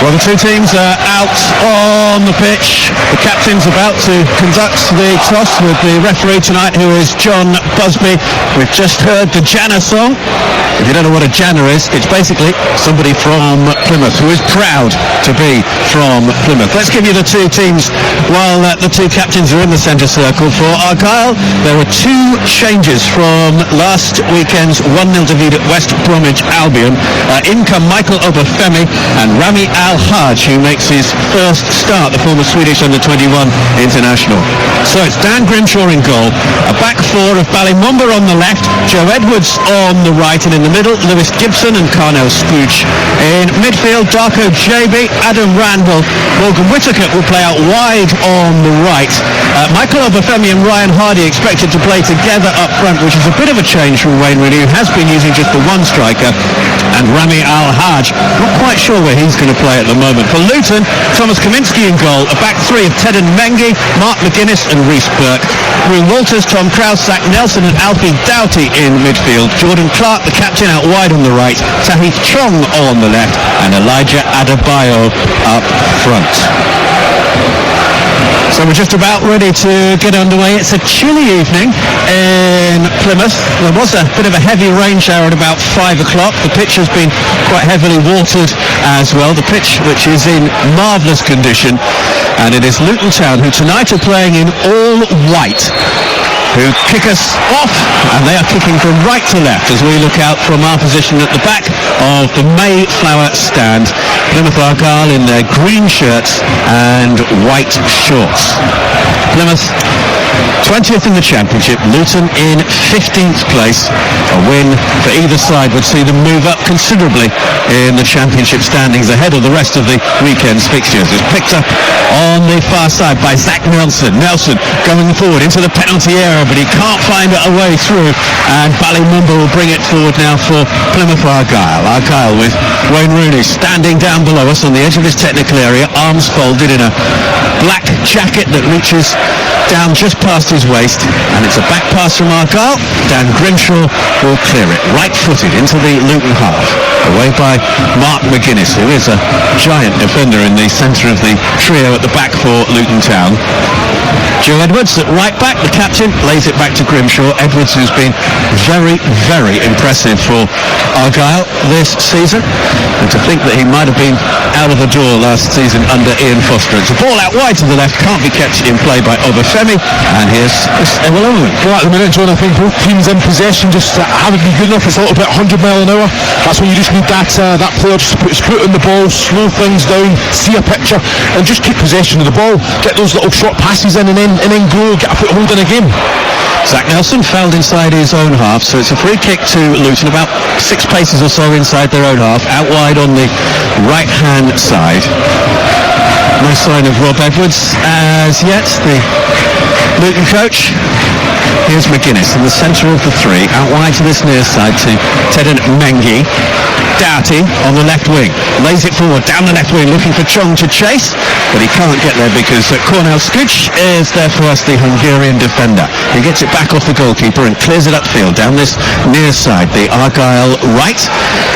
Well, the two teams are out on the pitch. The captain's about to conduct the toss with the referee tonight, who is John Busby. We've just heard the Janner song. If you don't know what a Janner is, it's basically somebody from Plymouth who is proud to be from Plymouth. Let's give you the two teams while the two captains are in the centre circle. For Argyle, there are two changes from last weekend's 1-0 defeat at West Bromwich Albion. In come Michael Obafemi and Rami Al-Haj, who makes his first start, the former Swedish under-21 international. So it's Dan Grimshaw in goal, a back four of Ballymumba on the left, Joe Edwards on the right, and in the middle, Lewis Gibson and Carnell Spooch. In midfield, Darko JB, Adam Randall, Morgan Whittaker will play out wide on the right. Michael Obafemi and Ryan Hardy expected to play together up front, which is a bit of a change from Wayne Rooney, who has been using just the one striker, and Rami Al-Haj, not quite sure where he's going to play at the moment. For Luton, Thomas Kaminski in goal, a back three of Tedden Mengi, Mark McGuinness and Rhys Burke. Rune Walters, Tom Krause, Zach Nelson and Alfie Doughty in midfield. Jordan Clark, the captain, out wide on the right. Tahith Chong on the left, and Elijah Adebayo up front. So we're just about ready to get underway. It's a chilly evening in Plymouth. There was a bit of a heavy rain shower at about 5 o'clock. The pitch has been quite heavily watered as well. The pitch, which is in marvellous condition. And it is Luton Town, who tonight are playing in all white, who kick us off, and they are kicking from right to left as we look out from our position at the back of the Mayflower stand. Plymouth Argyle in their green shirts and white shorts. Plymouth 20th in the Championship, Luton in 15th place. A win for either side would see them move up considerably in the Championship standings ahead of the rest of the weekend's fixtures. It's picked up on the far side by Zach Nelson. Nelson going forward into the penalty area, but he can't find a way through, and Ballymumba will bring it forward now for Plymouth Argyle. Argyle with Wayne Rooney standing down below us on the edge of his technical area, arms folded in a black jacket that reaches down just past his waist, and it's a back pass from Argyle. Dan Grimshaw will clear it right-footed into the Luton half, away by Mark McGuinness, who is a giant defender in the centre of the trio at the back for Luton Town. Joe Edwards at right back, the captain, lays it back to Grimshaw. Edwards, who's been very, very impressive for Argyle this season, and to think that he might have been out of the door last season under Ian Foster. It's a ball out wide to the left, can't be kept in play by Obafemi, and here's Ewell Owen. Well, at the minute, John, I think both teams in possession just haven't been good enough. It's a little bit 100 mile an hour. That's when you just need that player just to put his foot on the ball, slow things down, see a picture, and just keep possession of the ball, get those little short passes in, and then go, get a foothold in a game. Zach Nelson fouled inside his own half, so it's a free kick to Luton, about 6 paces or so inside their own half, out wide on the right-hand side. No sign of Rob Edwards as yet, the Luton coach. Here's McGuinness in the centre of the three, out wide to this near side to Tedden Mengi. Doughty on the left wing, lays it forward down the left wing, looking for Chong to chase, but he can't get there because Cornel Spooch is there for us, the Hungarian defender. He gets it back off the goalkeeper and clears it upfield down this near side, the Argyle right,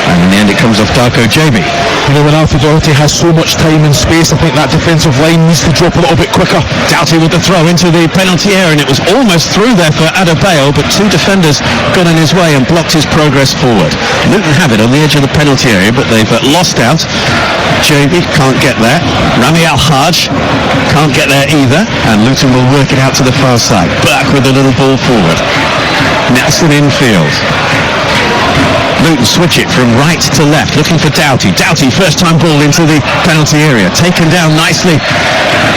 and in the end it comes off Darko JB. You know, when Alfie Doughty has so much time and space, I think that defensive line needs to drop a little bit quicker. Doughty with the throw into the penalty area, and it was almost through there for Adebayo, but two defenders got in his way and blocked his progress forward. Luton have it on the edge of the penalty area, but they've lost out. JB can't get there. Rami Al-Haj can't get there either, and Luton will work it out to the far side. Burke with a little ball forward. Nelson infield. Luton switch it from right to left, looking for Doughty. Doughty, first time ball into the penalty area, taken down nicely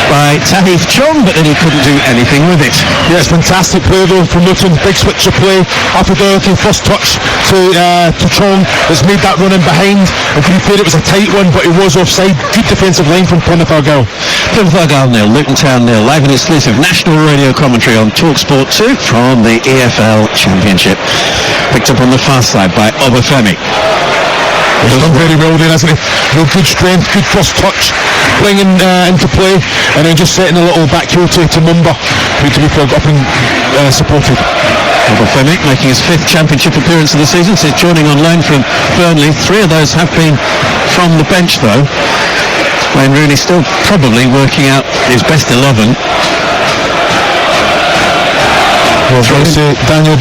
by Tahith Chong, but then he couldn't do anything with it. Yeah, it's fantastic play though from Luton. Big switch of play after Doughty, first touch to Chong, has made that run in behind, and to be fair, it was a tight one, but it was offside. Good defensive line from Plymouth Argyle. Plymouth Argyle 0, Luton Town 0. Live and exclusive national radio commentary on TalkSport 2 from the EFL Championship. Picked up on the far side by Obafemi. He's done very well there, hasn't he? Real good strength, good first touch, bringing into play, and then just setting a little back heel to Mumba, who to be plugged up and supported. Obafemi making his 5th Championship appearance of the season since joining on loan from Burnley. 3 of those have been from the bench though. Wayne Rooney still probably working out his best 11. Well, I was going to say, Daniel,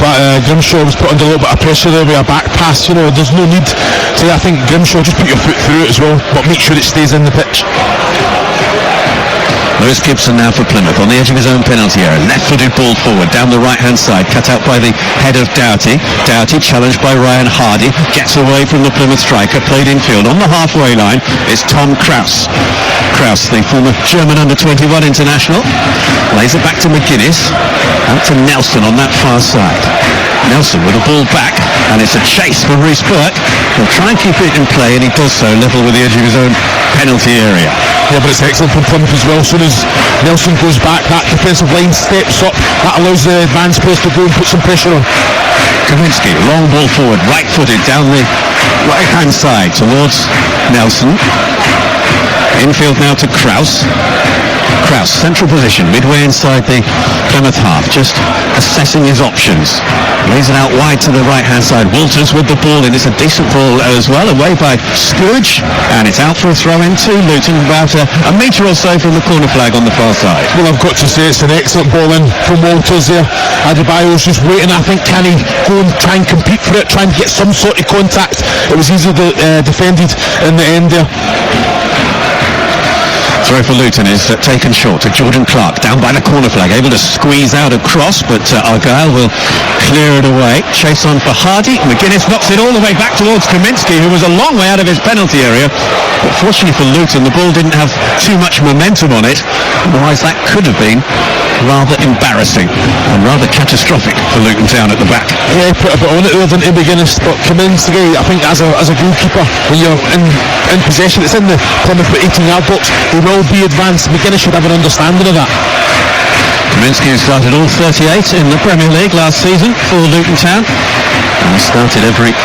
Grimshaw was put under a little bit of pressure there with a back pass. You know, there's no need to, I think, Grimshaw, just put your foot through it as well, but make sure it stays in the pitch. Lewis Gibson now for Plymouth on the edge of his own penalty area. Left-footed ball forward down the right-hand side, cut out by the head of Doughty. Doughty challenged by Ryan Hardy, gets away from the Plymouth striker, played infield on the halfway line. It's Tom Kraus. Kraus, the former German under-21 international, lays it back to McGuinness, out to Nelson on that far side. Nelson with a ball back, and it's a chase for Rhys Burke. He'll try and keep it in play, and he does so level with the edge of his own penalty area. Yeah, but it's excellent from Plymouth as well. As soon as Nelson goes back, that defensive line steps up. That allows the advanced players to go and put some pressure on. Kaminski, long ball forward, right-footed down the right-hand side towards Nelson. Infield now to Kraus. Kraus, central position, midway inside the Plymouth half, just assessing his options. Lays it out wide to the right-hand side. Walters with the ball in. It's a decent ball as well, away by Scourge, and it's out for a throw-in to Luton, about a metre or so from the corner flag on the far side. Well, I've got to say it's an excellent ball in from Walters there. Adebayo's just waiting. I think, can he go and try and compete for it, trying to get some sort of contact? It was easily defended in the end there. Throw for Luton is taken short to Jordan Clark, down by the corner flag, able to squeeze out a cross, but Argyle will clear it away. Chase on for Hardy. McGuinness knocks it all the way back towards Kaminski, who was a long way out of his penalty area. But fortunately for Luton, the ball didn't have too much momentum on it. Otherwise, that could have been rather embarrassing and rather catastrophic for Luton Town at the back. Yeah, put a bit on it there than McGuinness, but Kaminski, I think as a goalkeeper, when you're in possession, it's in the Plymouth 18-yard box, they will be advanced. McGuinness should have an understanding of that. Kaminski started all 38 in the Premier League last season for Luton Town, and he started every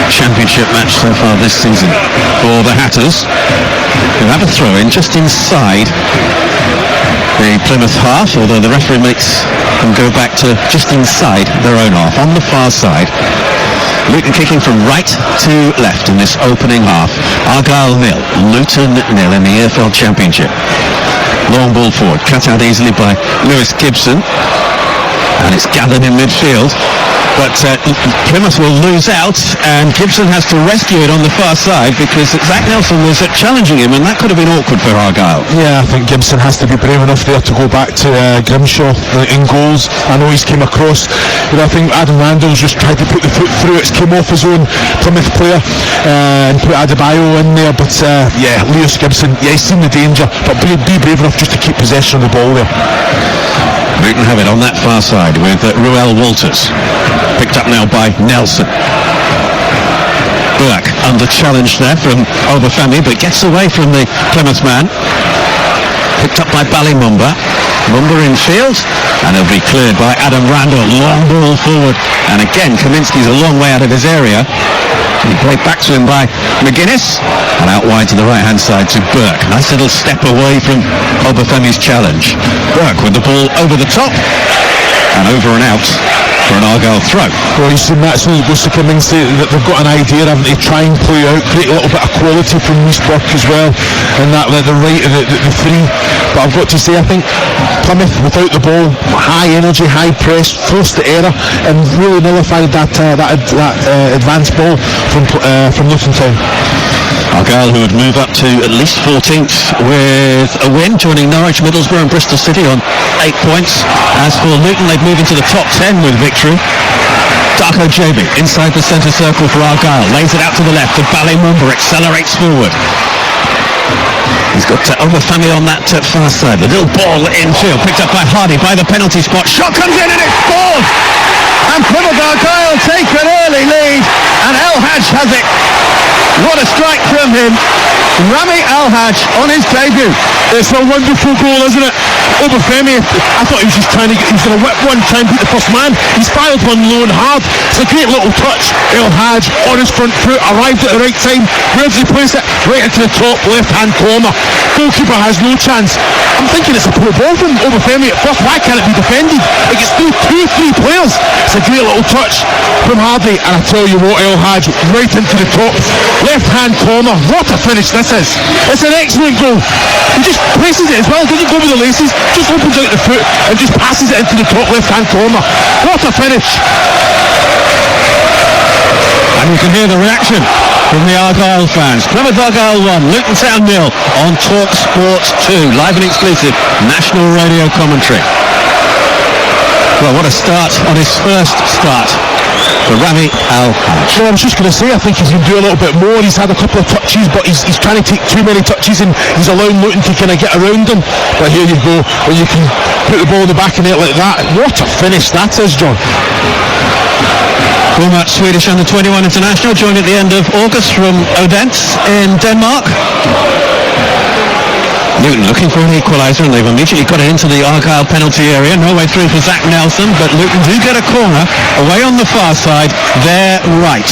championship match so far this season for the Hatters, who have a throw-in just inside the Plymouth half, although the referee makes them go back to just inside their own half, on the far side. Luton kicking from right to left in this opening half. Argyle 0, Luton 0 in the EFL Championship. Long ball forward, cut out easily by Lewis Gibson, and it's gathered in midfield. But Plymouth will lose out, and Gibson has to rescue it on the far side because Zach Nelson was challenging him, and that could have been awkward for Argyle. Yeah, I think Gibson has to be brave enough there to go back to Grimshaw in goals. I know he's came across, but I think Adam Randall's just tried to put the foot through it. It's came off his own Plymouth player and put Adebayo in there. But yeah, Lewis Gibson, yeah, he's seen the danger, but be brave enough just to keep possession of the ball there. Luton have it on that far side with Ruel Walters. Picked up now by Nelson. Burke under challenge there from Obafemi, but gets away from the Plymouth man. Picked up by Ballymumba. Mumba in field, and it'll be cleared by Adam Randall. Long ball forward, and again Kaminski's a long way out of his area. He played back to him by McGuinness, and out wide to the right-hand side to Burke. Nice little step away from Obafemi's challenge. Burke with the ball over the top, and over and out for an Argyle throw. Well, you've seen that, so it goes to Kaminski, that they've got an idea, haven't they? Try and play out, create a little bit of quality from Rhys Burke as well, and that the right of the three. But I've got to say, I think Plymouth without the ball, high energy, high press, forced the error, and really nullified that advanced ball from Luton Town. Argyle, who would move up to at least 14th with a win, joining Norwich, Middlesbrough and Bristol City on 8 points. As for Luton, they'd move into the top 10 with victory. Darko Jabi inside the centre circle for Argyle, lays it out to the left, and Ballymumba accelerates forward. He's got Obafemi on that far side. The little ball infield, picked up by Hardy by the penalty spot. Shot comes in and it's scored! And Plymouth Argyle take an early lead, and El Hadj has it. What a strike from him. Rami El Hadj on his debut. It's a wonderful goal, isn't it? Obafemi, I thought he was just trying to he was going to whip one, try and beat the first man. He's fired one low and hard. It's a great little touch. El Hadj on his front foot, arrived at the right time. Where does he place it? Right into the top left-hand corner. Goalkeeper has no chance. I'm thinking it's a poor ball from Obafemi at first. Why can't it be defended? It gets through 2-3 players. It's a great little touch from Hardy, and I tell you what, El Hadj, right into the top left hand corner. What a finish this is. It's an excellent goal. He just places it as well, doesn't go with the laces, just opens out the foot and just passes it into the top left hand corner. What a finish. And you can hear the reaction from the Argyle fans. Plymouth Argyle 1, Luton Town 0 on Talk Sport 2, live and exclusive national radio commentary. Well, what a start on his first start for Rami Al-Hadj. Well, I was just going to say, I think he can do a little bit more. He's had a couple of touches, but he's trying to take too many touches and he's allowing Luton to kind of get around him. But here you go, when you can put the ball in the back of the net like that. What a finish that is, John. Former Swedish under-21 international, joined at the end of August from Odense in Denmark. Luton looking for an equaliser, and they've immediately got it into the Argyle penalty area. No way through for Zach Nelson, but Luton do get a corner away on the far side, their right.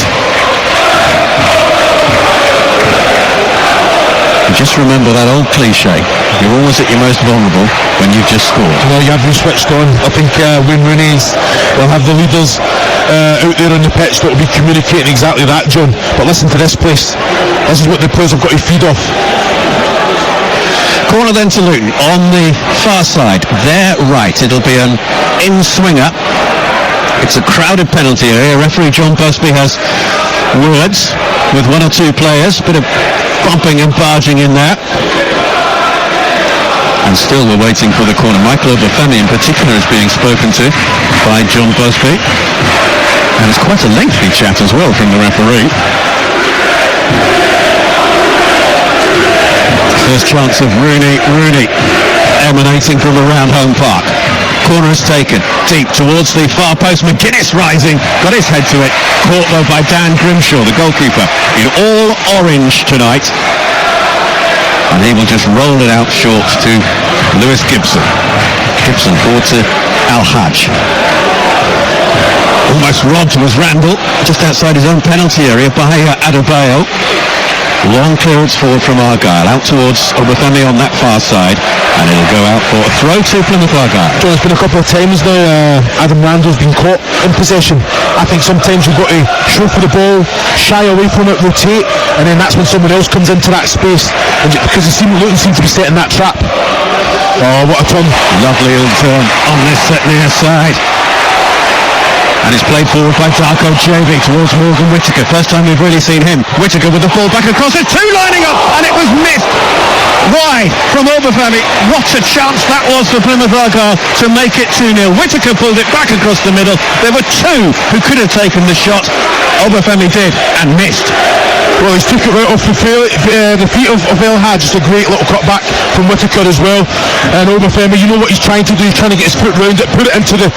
Just remember that old cliche, you're always at your most vulnerable when you've just scored. Well, you have been switched on. I think Wayne Rooney's will have the leaders out there on the pitch that will be communicating exactly that, John. But listen to this place. This is what the players have got to feed off. Corner then to Luton on the far side, their right. It'll be an in-swinger. It's a crowded penalty area. Referee John Busby has words with one or two players. Bit of bumping and barging in there. And still we're waiting for the corner. Michael Obafemi in particular is being spoken to by John Busby. And it's quite a lengthy chat as well from the referee. First chance of Rooney emanating from around home park. Corner is taken deep towards the far post. McGuinness rising, got his head to it. Caught though by Dan Grimshaw, the goalkeeper, in all orange tonight. And he will just roll it out short to Lewis Gibson. Gibson forward to Al-Hadj. Almost robbed was Randall, just outside his own penalty area by Adebayo. Long clearance forward from Argyle, out towards Obafemi on that far side, and it'll go out for a throw to Plymouth Argyle. John, it's been a couple of times now Adam Randall's been caught in possession. I think sometimes you've got to show for the ball, shy away from it, rotate, and then that's when someone else comes into that space, and because Luton seem to be setting that trap. Oh, what a turn. Lovely little turn on this set near side. And it's played forward by Darko Javy towards Morgan Whittaker. First time we've really seen him. Whittaker with the ball back across. There's two lining up, and it was missed wide from Obafemi. What a chance that was for Plymouth Argyle to make it 2-0. Whittaker pulled it back across the middle. There were two who could have taken the shot. Obafemi did and missed. Well, he's took it right off the feet of El-Hadj. Just a great little cut back from Whittaker as well. And Obafemi, you know what he's trying to do. He's trying to get his foot round it, put it into the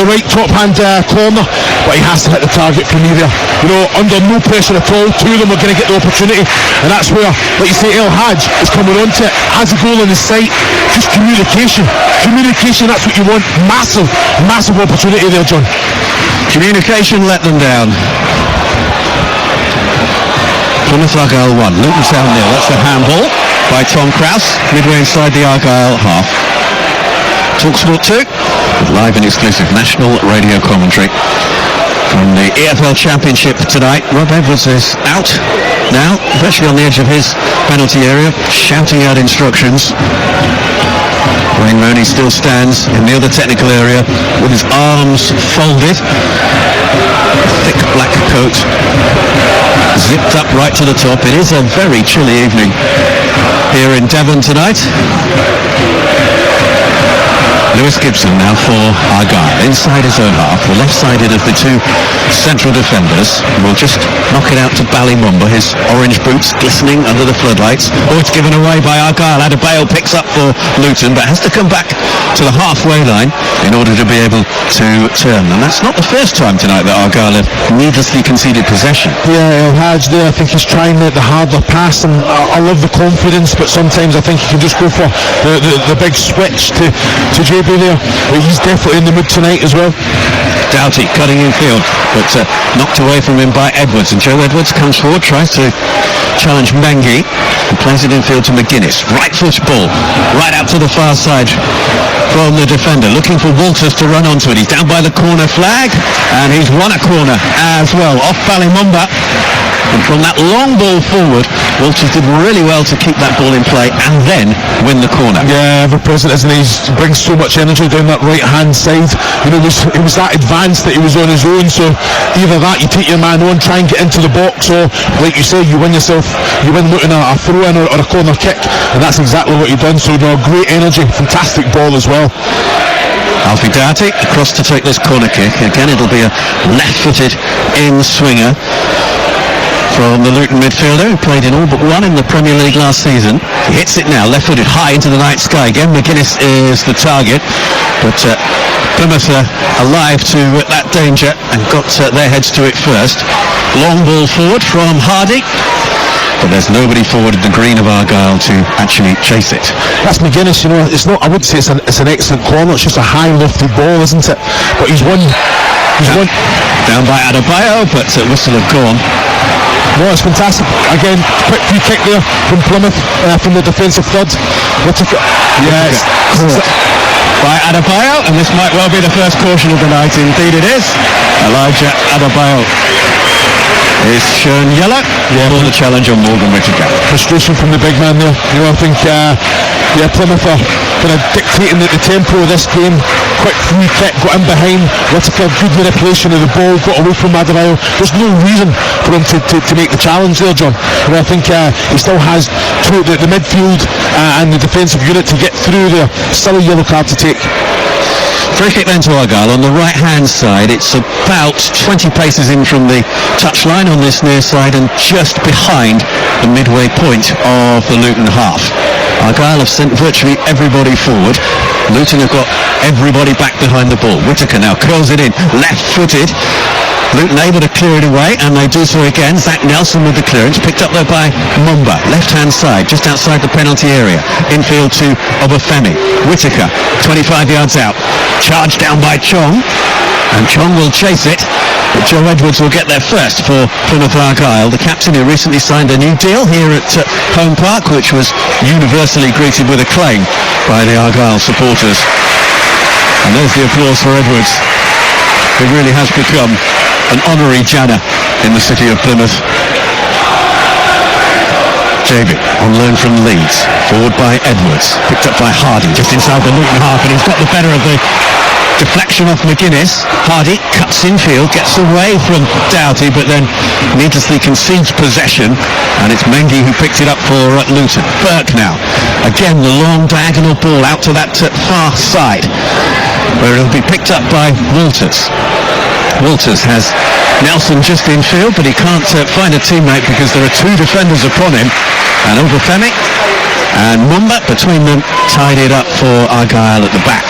right top hand corner. But he has to hit the target from here. You know, under no pressure at all. Two of them are going to get the opportunity. And that's where, like you say, El-Hadj is coming onto it. Has a goal in his sight. Just communication. Communication, that's what you want. Massive, massive opportunity there, John. Communication let them down. Plymouth Argyle 1, Luton Town 0. That's the handball by Tom Krause, midway inside the Argyle half. TalkSport 2, with live and exclusive national radio commentary from the EFL Championship tonight. Rob Edwards is out now, virtually on the edge of his penalty area, shouting out instructions. Wayne Rooney still stands in the other technical area with his arms folded. Thick black coat zipped up right to the top. It is a very chilly evening here in Devon tonight. Lewis Gibson now for Argyle, inside his own half, the left-sided of the two central defenders. Will just knock it out to Ballymumba, his orange boots glistening under the floodlights. Oh, it's given away by Argyle. Adebayo picks up for Luton, but has to come back to the halfway line in order to be able to turn. And that's not the first time tonight that Argyle have needlessly conceded possession. Yeah, El-Hadj there, I think he's trying the harder pass, and I love the confidence, but sometimes I think he can just go for the big switch to JB there. But he's definitely in the mood tonight as well. Doughty cutting in field, but knocked away from him by Edwards, and Joe Edwards comes forward, tries to challenge Mengi, who Plays it infield to McGuinness. Right foot ball. Right out to the far side from the defender. Looking for Walters to run onto it. He's down by the corner flag. And he's won a corner as well. Off Ballymunba. And from that long ball forward, Walters did really well to keep that ball in play and then win the corner. Yeah, ever present, isn't he? He brings so much energy down that right hand side. You know, it was that advanced that he was on his own. So either that, you take your man on, try and get into the box, or like you say, you win Luton a throw in or a corner kick, and that's exactly what he done. So great energy, fantastic ball as well. Alfie Doughty across to take this corner kick. Again, it'll be a left-footed in-swinger from the Luton midfielder, who played in all but one in the Premier League last season. He hits it now, left-footed high into the night sky. Again, McGuinness is the target, but Plymouth are alive to that danger and got their heads to it first. Long ball forward from Hardy, but there's nobody forward at the green of Argyle to actually chase it. That's McGuinness, you know. It's not. I wouldn't say it's an excellent corner. It's just a high lofted ball, isn't it? But he's won. Down by Adebayo, but whistle have gone. No, it's fantastic. Again, quick free kick there from Plymouth, from the defensive third. Yes, by Adebayo, and this might well be the first caution of the night. Indeed it is. Elijah Adebayo is shown yellow for the challenge on Morgan Whittaker. Frustration from the big man there. You know, I think Plymouth are kind of dictating the tempo of this game. Quick free kick, got in behind Whittaker, good manipulation of the ball, got away from Adebayo. There's no reason for him to make the challenge there, John. And I think he still has the midfield and the defensive unit to get through there. Still a yellow card to take. Free kick then to Argyle on the right hand side. It's about 20 paces in from the touchline on this near side and just behind the midway point of the Luton half. Argyle have sent virtually everybody forward. Luton have got everybody back behind the ball. Whittaker now curls it in, left-footed. Luton able to clear it away, and they do so again. Zach Nelson with the clearance, picked up there by Mumba, left-hand side, just outside the penalty area. Infield to Obafemi. Whittaker, 25 yards out. Charged down by Chong, and Chong will chase it. But Joe Edwards will get there first for Plymouth Argyle, the captain who recently signed a new deal here at Home Park, which was universally greeted with acclaim by the Argyle supporters. And there's the applause for Edwards, who really has become an honorary Janner in the city of Plymouth. JB on loan from Leeds, forward by Edwards, picked up by Hardy just inside the Luton half, and he's got the better of the deflection off McGuinness. Hardy cuts infield, gets away from Doughty, but then needlessly concedes possession, and it's Mengi who picked it up for Luton. Burke now, again the long diagonal ball out to that far side, where it'll be picked up by Walters. Walters has Nelson just in field, but he can't find a teammate because there are two defenders upon him, and Obafemi and Mumba between them tied it up for Argyle at the back.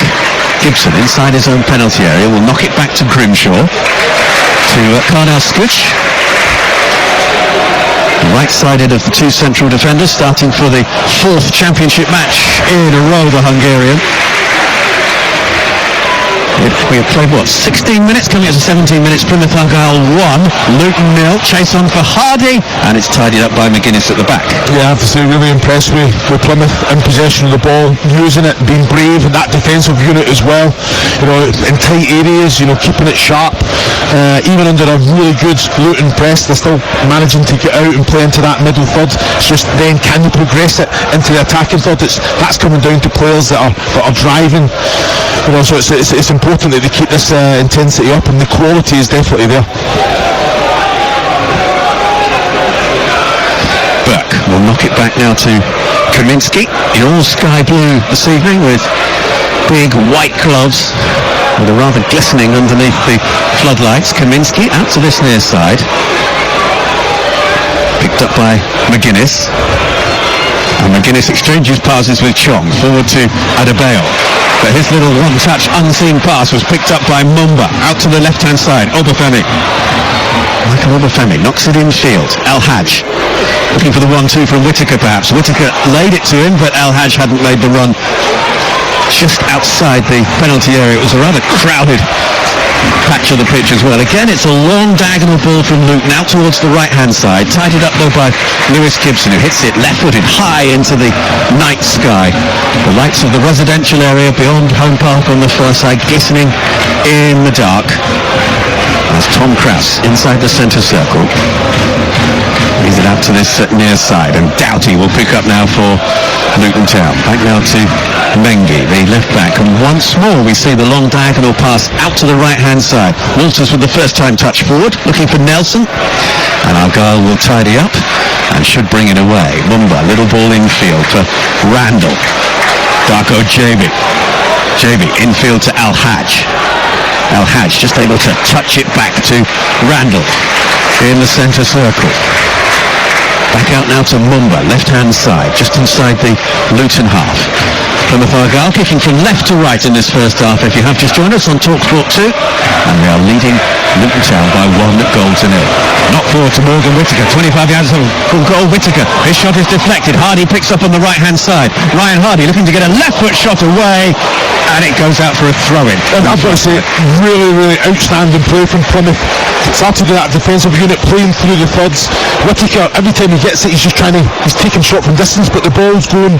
Gibson inside his own penalty area will knock it back to Grimshaw, to Carnell Scooch, right-sided of the two central defenders, starting for the fourth championship match in a row, the Hungarian. We have played 16 minutes, coming up to 17 minutes. Plymouth Argyle 1, Luton 0. Chase on for Hardy, and it's tidied up by McGuinness at the back. Yeah, I have to say, really impressed with Plymouth in possession of the ball, using it, being brave, and that defensive unit as well. You know, in tight areas, you know, keeping it sharp. Even under a really good Luton press, they're still managing to get out and play into that middle third. It's just then, can you progress it into the attacking third? That's coming down to players that are driving. You know, so it's important that they keep this intensity up, and the quality is definitely there. Burke will knock it back now to Kaminsky in all sky blue this evening, with big white gloves with a rather glistening underneath the floodlights. Kaminsky out to this near side, picked up by McGuinness, and McGuinness exchanges passes with Chong, forward to Adebayo. But his little one-touch unseen pass was picked up by Mumba, out to the left-hand side. Obafemi. Michael Obafemi knocks it infield. El Hadj looking for the 1-2 from Whittaker perhaps. Whittaker laid it to him, but El Hadj hadn't made the run just outside the penalty area. It was a rather crowded patch of the pitch as well. Again, it's a long diagonal ball from Luton out towards the right-hand side. Tidied up though by Lewis Gibson, who hits it left-footed high into the night sky. The lights of the residential area beyond Home Park on the far side glistening in the dark. As Tom Krause inside the centre circle. Leads it out to this near side, and Doughty will pick up now for Luton Town. Back now to Mengi, the left back, and once more we see the long diagonal pass out to the right-hand side. Walters with the first-time touch forward, looking for Nelson, and Argyle will tidy up and should bring it away. Mumba, little ball infield for Randall. Darko Jabi infield to Al-Hajj. Al-Hajj just able to touch it back to Randall in the centre circle. Back out now to Mumba, left-hand side, just inside the Luton half. Plymouth Argyle kicking from left to right in this first half. If you have just joined us on TalkSport 2, and we are leading Luton Town by 1-0. Knock forward to Morgan Whittaker, 25 yards from goal. Whittaker, his shot is deflected. Hardy picks up on the right-hand side. Ryan Hardy looking to get a left-foot shot away, and it goes out for a throw-in. And I've got to say, really outstanding play from Plymouth. Started with that defensive unit playing through the thirds. Whittaker, every time he gets it, he's taking shot from distance, but the ball's going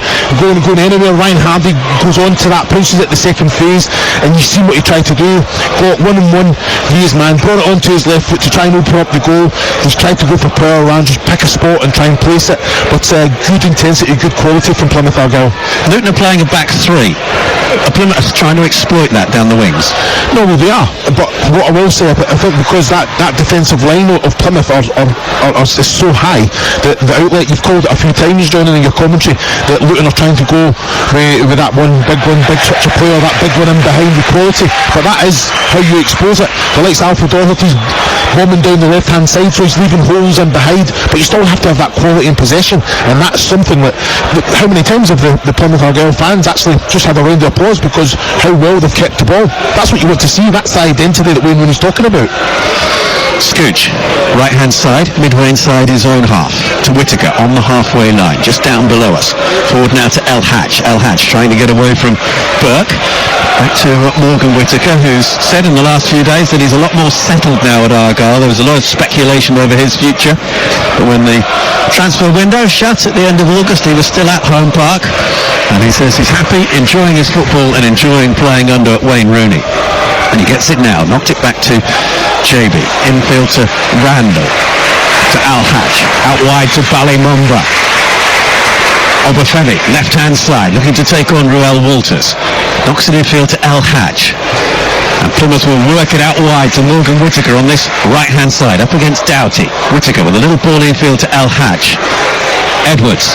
anywhere. Ryan Hardy goes on to that, punches at the second phase, and you see what he tried to do. Got 1-on-1 his man, brought it onto his left foot to try and open up the goal. He's tried to go for power around, just pick a spot and try and place it, but good intensity, good quality from Plymouth Argyle. Luton are playing a back three. Plymouth is trying to exploit that down the wings. No, well, they are, but what I will say, I think because that defensive line of Plymouth is so high, that the outlet, you've called it a few times, John, in your commentary, that Luton are trying to go with that big switch of player, that big one in behind the quality, but that is how you expose it. The likes of Alfred Doherty's bombing down the left hand side, so he's leaving holes in behind, but you still have to have that quality in possession, and that's something that how many times have the Plymouth Argyle fans actually just had a round of applause because how well they've kept the ball. That's what you want to see, that's the identity that Wayne Rooney's talking about. Scooch, right hand side, midway inside his own half, to Whittaker on the halfway line, just down below us. Forward now to El-Hajj trying to get away from Burke. Back to Morgan Whittaker, who's said in the last few days that he's a lot more settled now at Argyle. There was a lot of speculation over his future, but when the transfer window shut at the end of August, he was still at Home Park, and he says he's happy, enjoying his football and enjoying playing under Wayne Rooney. And he gets it now, knocked it back to JB, infield to Randall, to Al-Hajj, out wide to Mumba. Obafemi, left-hand side, looking to take on Ruel Walters. Knocks it infield to Al-Hajj. And Plymouth will work it out wide to Morgan Whittaker on this right-hand side, up against Doughty. Whittaker with a little ball infield to Al-Hajj. Edwards.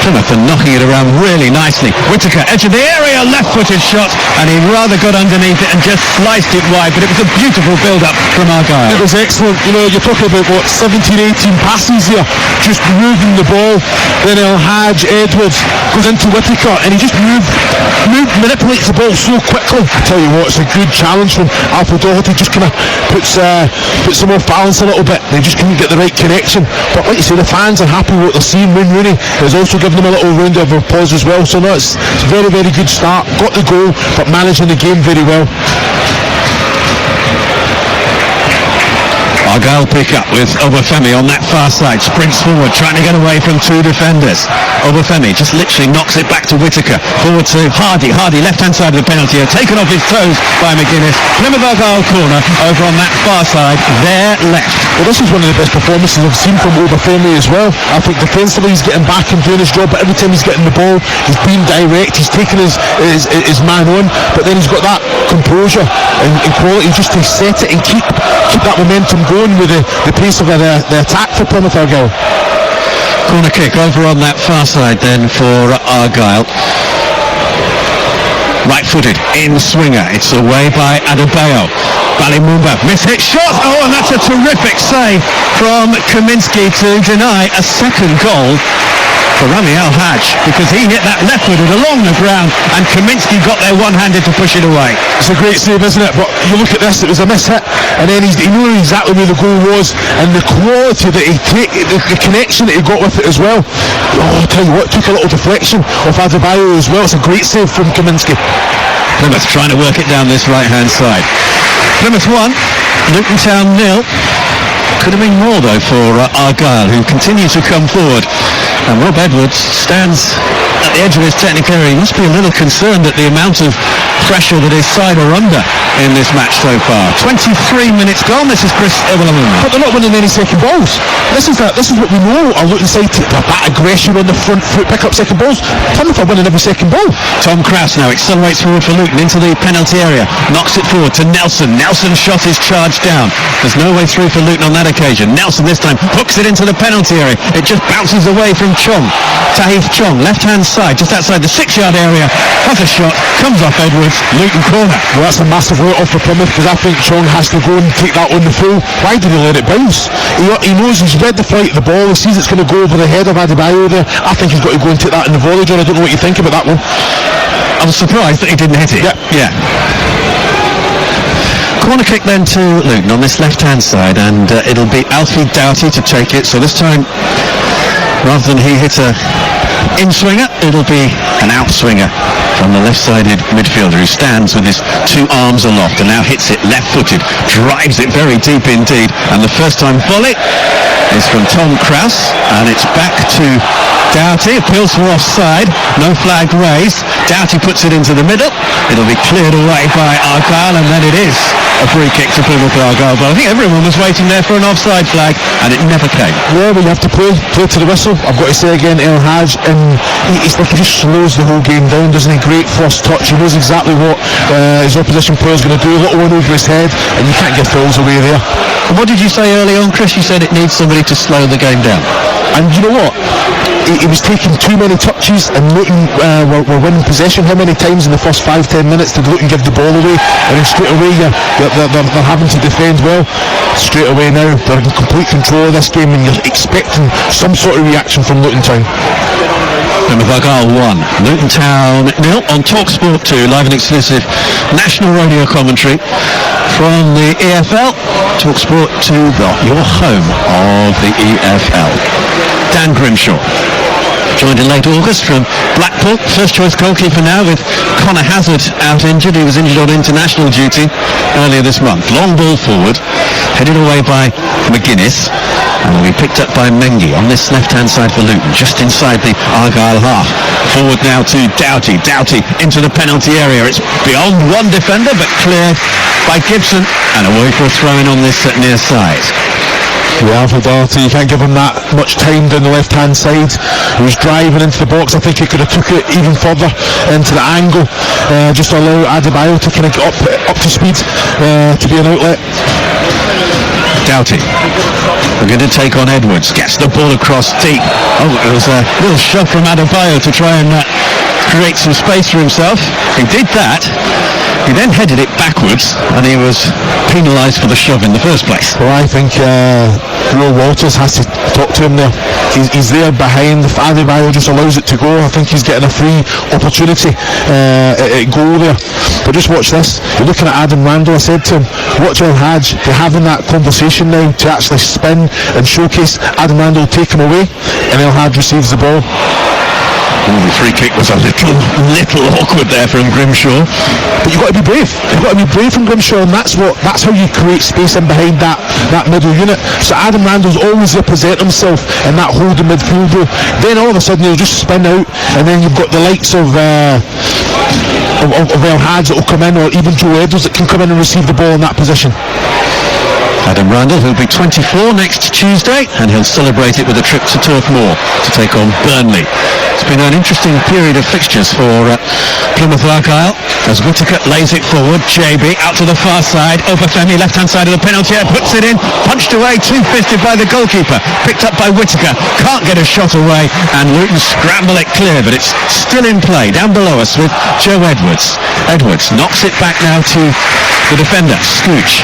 Plymouth are knocking it around really nicely. Whittaker, edge of the area, left-footed shot, and he rather got underneath it and just sliced it wide, but it was a beautiful build-up from Argyle. It was excellent. You know, you're talking about, 17, 18 passes here, just moving the ball. Then El-Hajj, Edwards goes into Whittaker, and he just manipulates the ball so quickly. I tell you what, it's a good challenge from Alfred Doherty, just kind of puts them off balance a little bit. They just couldn't get the right connection. But like you say, the fans are happy with what they're seeing. Wayne Rooney has also given them a little round of applause as well. So no, it's a very, very good start. Got the goal, but managing the game very well. Argyle pick up with Obafemi on that far side, sprints forward, trying to get away from two defenders. Obafemi just literally knocks it back to Whittaker, forward to Hardy, left-hand side of the penalty area, taken off his toes by McGuinness. Plymouth Argyle corner over on that far side, there left. Well, this is one of the best performances I've seen from Obafemi as well. I think defensively he's getting back and doing his job, but every time he's getting the ball, he's being direct, he's taking his man on, but then he's got that composure and quality just to set it and keep that momentum going with the pace of the attack for Plymouth Argyle. Corner kick over on that far side then for Argyle. Right-footed in swinger, it's away by Adebayo. Mumba, miss-hit shot, and that's a terrific save from Kaminsky to deny a second goal for Rami Al-Hajj, because he hit that left-footed along the ground and Kaminsky got there one-handed to push it away. It's a great save, isn't it? But you look at this, it was a miss-hit, and then he knew exactly where the goal was, and the quality that he the connection that he got with it as well. I'll tell you what, took a little deflection off Adebayo as well. It's a great save from Kaminsky. Plymouth trying to work it down this right-hand side. Plymouth 1, Luton Town 0. Could have been more though for Argyle, who continue to come forward. And Rob Edwards stands at the edge of his technical area. He must be a little concerned at the amount of pressure that his side are under in this match so far. 23 minutes gone. This is Chris Evelyn. But they're not winning any second balls. This is what we know. Our Luton side, that aggression on the front foot, pick up second balls. Plymouth are winning every second ball. Tom Krause now accelerates forward for Luton into the penalty area. Knocks it forward to Nelson. Nelson's shot is charged down. There's no way through for Luton on that occasion. Nelson this time hooks it into the penalty area. It just bounces away from Chong. Tahith Chong, left-hand side, just outside the 6-yard area. Has a shot, comes off Edwards. Luton corner. Well, that's a massive write-off for Plymouth, because I think Chong has to go and take that on the full. Why did he let it bounce? He knows, he's read the flight of the ball. He sees it's going to go over the head of Adebayo there. I think he's got to go and take that in the volley, John. I don't know what you think about that one. I was surprised that he didn't hit it. Yeah. Corner kick then to Luton on this left-hand side, and it'll be Alfie Doughty to take it. So this time, rather than he hit a in-swinger, it'll be an out-swinger from the left-sided midfielder, who stands with his two arms aloft and now hits it left-footed, drives it very deep indeed, and the first-time volley is from Tom Krause, and it's back to Doughty. Appeals for offside, no flag raised. Doughty puts it into the middle. It'll be cleared away by Argyle, and then it is a free kick to Plymouth Argyle. But I think everyone was waiting there for an offside flag, and it never came. Yeah, but you have to play to the whistle. I've got to say again, El Hadj, and it's like he just slows the whole game down, doesn't he? Great first touch. He knows exactly what his opposition player's going to do. A little one over his head, and you can't get fouls away there. And what did you say early on, Chris? You said it needs somebody to slow the game down. And you know what? He was taking too many touches, and Luton were winning possession. How many times in the first 5-10 minutes did Luton give the ball away? And then straight away they're having to defend well. Straight away now they're in complete control of this game, and you're expecting some sort of reaction from Luton Town. Plymouth Argyle 1, Luton Town 0 on TalkSport 2, live and exclusive national radio commentary from the EFL. TalkSport 2, your home of the EFL. Dan Grimshaw, joined in late August from Blackpool, first choice goalkeeper now with Connor Hazard out injured. He was injured on international duty earlier this month. Long ball forward, headed away by McGuinness, and will be picked up by Mengi on this left-hand side for Luton, just inside the Argyle half. Forward now to Doughty. Doughty into the penalty area. It's beyond one defender, but cleared by Gibson, and away for a throw-in on this near side. Yeah, for Doughty, you can't give him that much time down the left-hand side. He was driving into the box. I think he could have took it even further into the angle, just to allow Adebayo to kind of get up to speed to be an outlet. Doughty, we're going to take on Edwards, gets the ball across deep. Oh, it was a little shove from Adebayo to try and create some space for himself. He did that. He then headed it backwards, and he was penalised for the shove in the first place. Well, I think Will Walters has to talk to him there. He's there behind. If Adebayo just allows it to go, I think he's getting a free opportunity at goal there. But just watch this. You're looking at Adam Randall. I said to him, watch El Hadj. They're having that conversation now to actually spin and showcase. Adam Randall take him away, and El Hadj receives the ball. The free kick was a little awkward there from Grimshaw. But you've got to be brave. You've got to be brave from Grimshaw, and that's how you create space in behind that middle unit. So Adam Randall's always there present himself in that holding midfield role. Then all of a sudden he'll just spin out, and then you've got the likes of El Hadj that will come in, or even Joe Edwards that can come in and receive the ball in that position. Adam Randall, who'll be 24 next Tuesday, and he'll celebrate it with a trip to Turf Moor to take on Burnley. It's been an interesting period of fixtures for Plymouth Argyle as Whittaker lays it forward. JB out to the far side. Obafemi, left-hand side of the penalty area, puts it in, punched away, two-fisted by the goalkeeper, picked up by Whittaker, can't get a shot away, and Luton scramble it clear, but it's still in play down below us with Joe Edwards. Edwards knocks it back now to the defender, Scooch.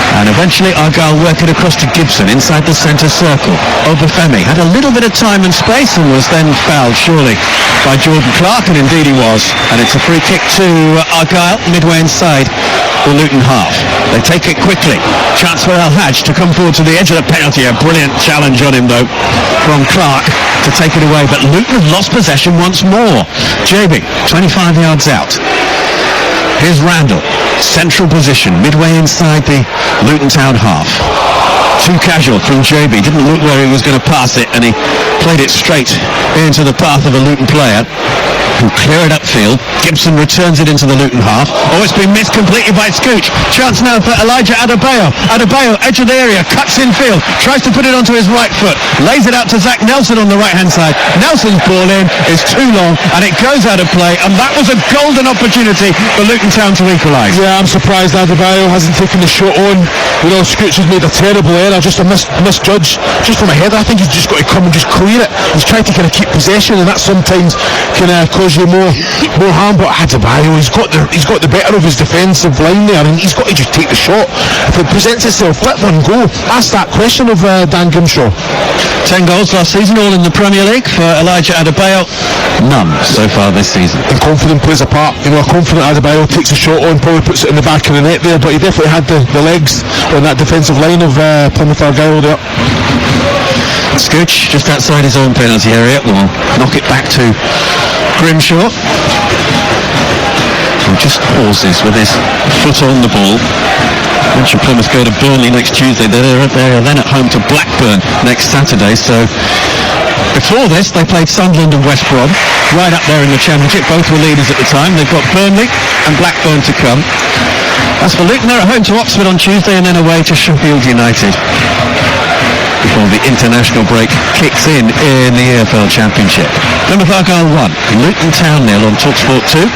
And eventually Argyle work it across to Gibson inside the centre circle. Obafemi had a little bit of time and space and was then fouled surely by Jordan Clark, and indeed he was. And it's a free kick to Argyle midway inside the Luton half. They take it quickly. Chance for El Hadj to come forward to the edge of the penalty. A brilliant challenge on him though from Clark to take it away. But Luton have lost possession once more. JB 25 yards out. Here's Randall. central position, midway inside the Luton Town half. Too casual from JB, didn't look where he was going to pass it, and he played it straight into the path of a Luton player who clear it upfield. Gibson returns it into the Luton half. Oh, it's been missed completely by Scooch. Chance now for Elijah Adebayo. Adebayo, edge of the area, cuts in field, tries to put it onto his right foot, lays it out to Zach Nelson on the right hand side. Nelson's ball in is too long and it goes out of play, and that was a golden opportunity for Luton Town to equalise. Yeah, I'm surprised Adebayo hasn't taken the shot on. You know, Scooch has made a terrible error, just a misjudge, just from a header. I think he's just got to come and just clear it. He's trying to kind of keep possession, and that sometimes can cause you more harm. But Adebayo, he's got the better of his defensive line there, and he's got to just take the shot. If it presents itself, let one go. Ask that question of Dan Grimshaw. 10 goals last season, all in the Premier League for Elijah Adebayo. None so far this season. And confidence plays a part. You know, a confident Adebayo takes a shot on, probably puts it in the back of the net there, but he definitely had the legs on that defensive line of Plymouth Argyle there. Scooch, just outside his own penalty area, will knock it back to Grimshaw, who just pauses with his foot on the ball. Once Plymouth go to Burnley next Tuesday, they're then at home to Blackburn next Saturday. So before this, they played Sunderland and West Brom, right up there in the Championship. Both were leaders at the time. They've got Burnley and Blackburn to come. As for Luton, they're at home to Oxford on Tuesday and then away to Sheffield United before the international break kicks in the EFL Championship. Plymouth Argyle 1, Luton Town 0 on TalkSport 2.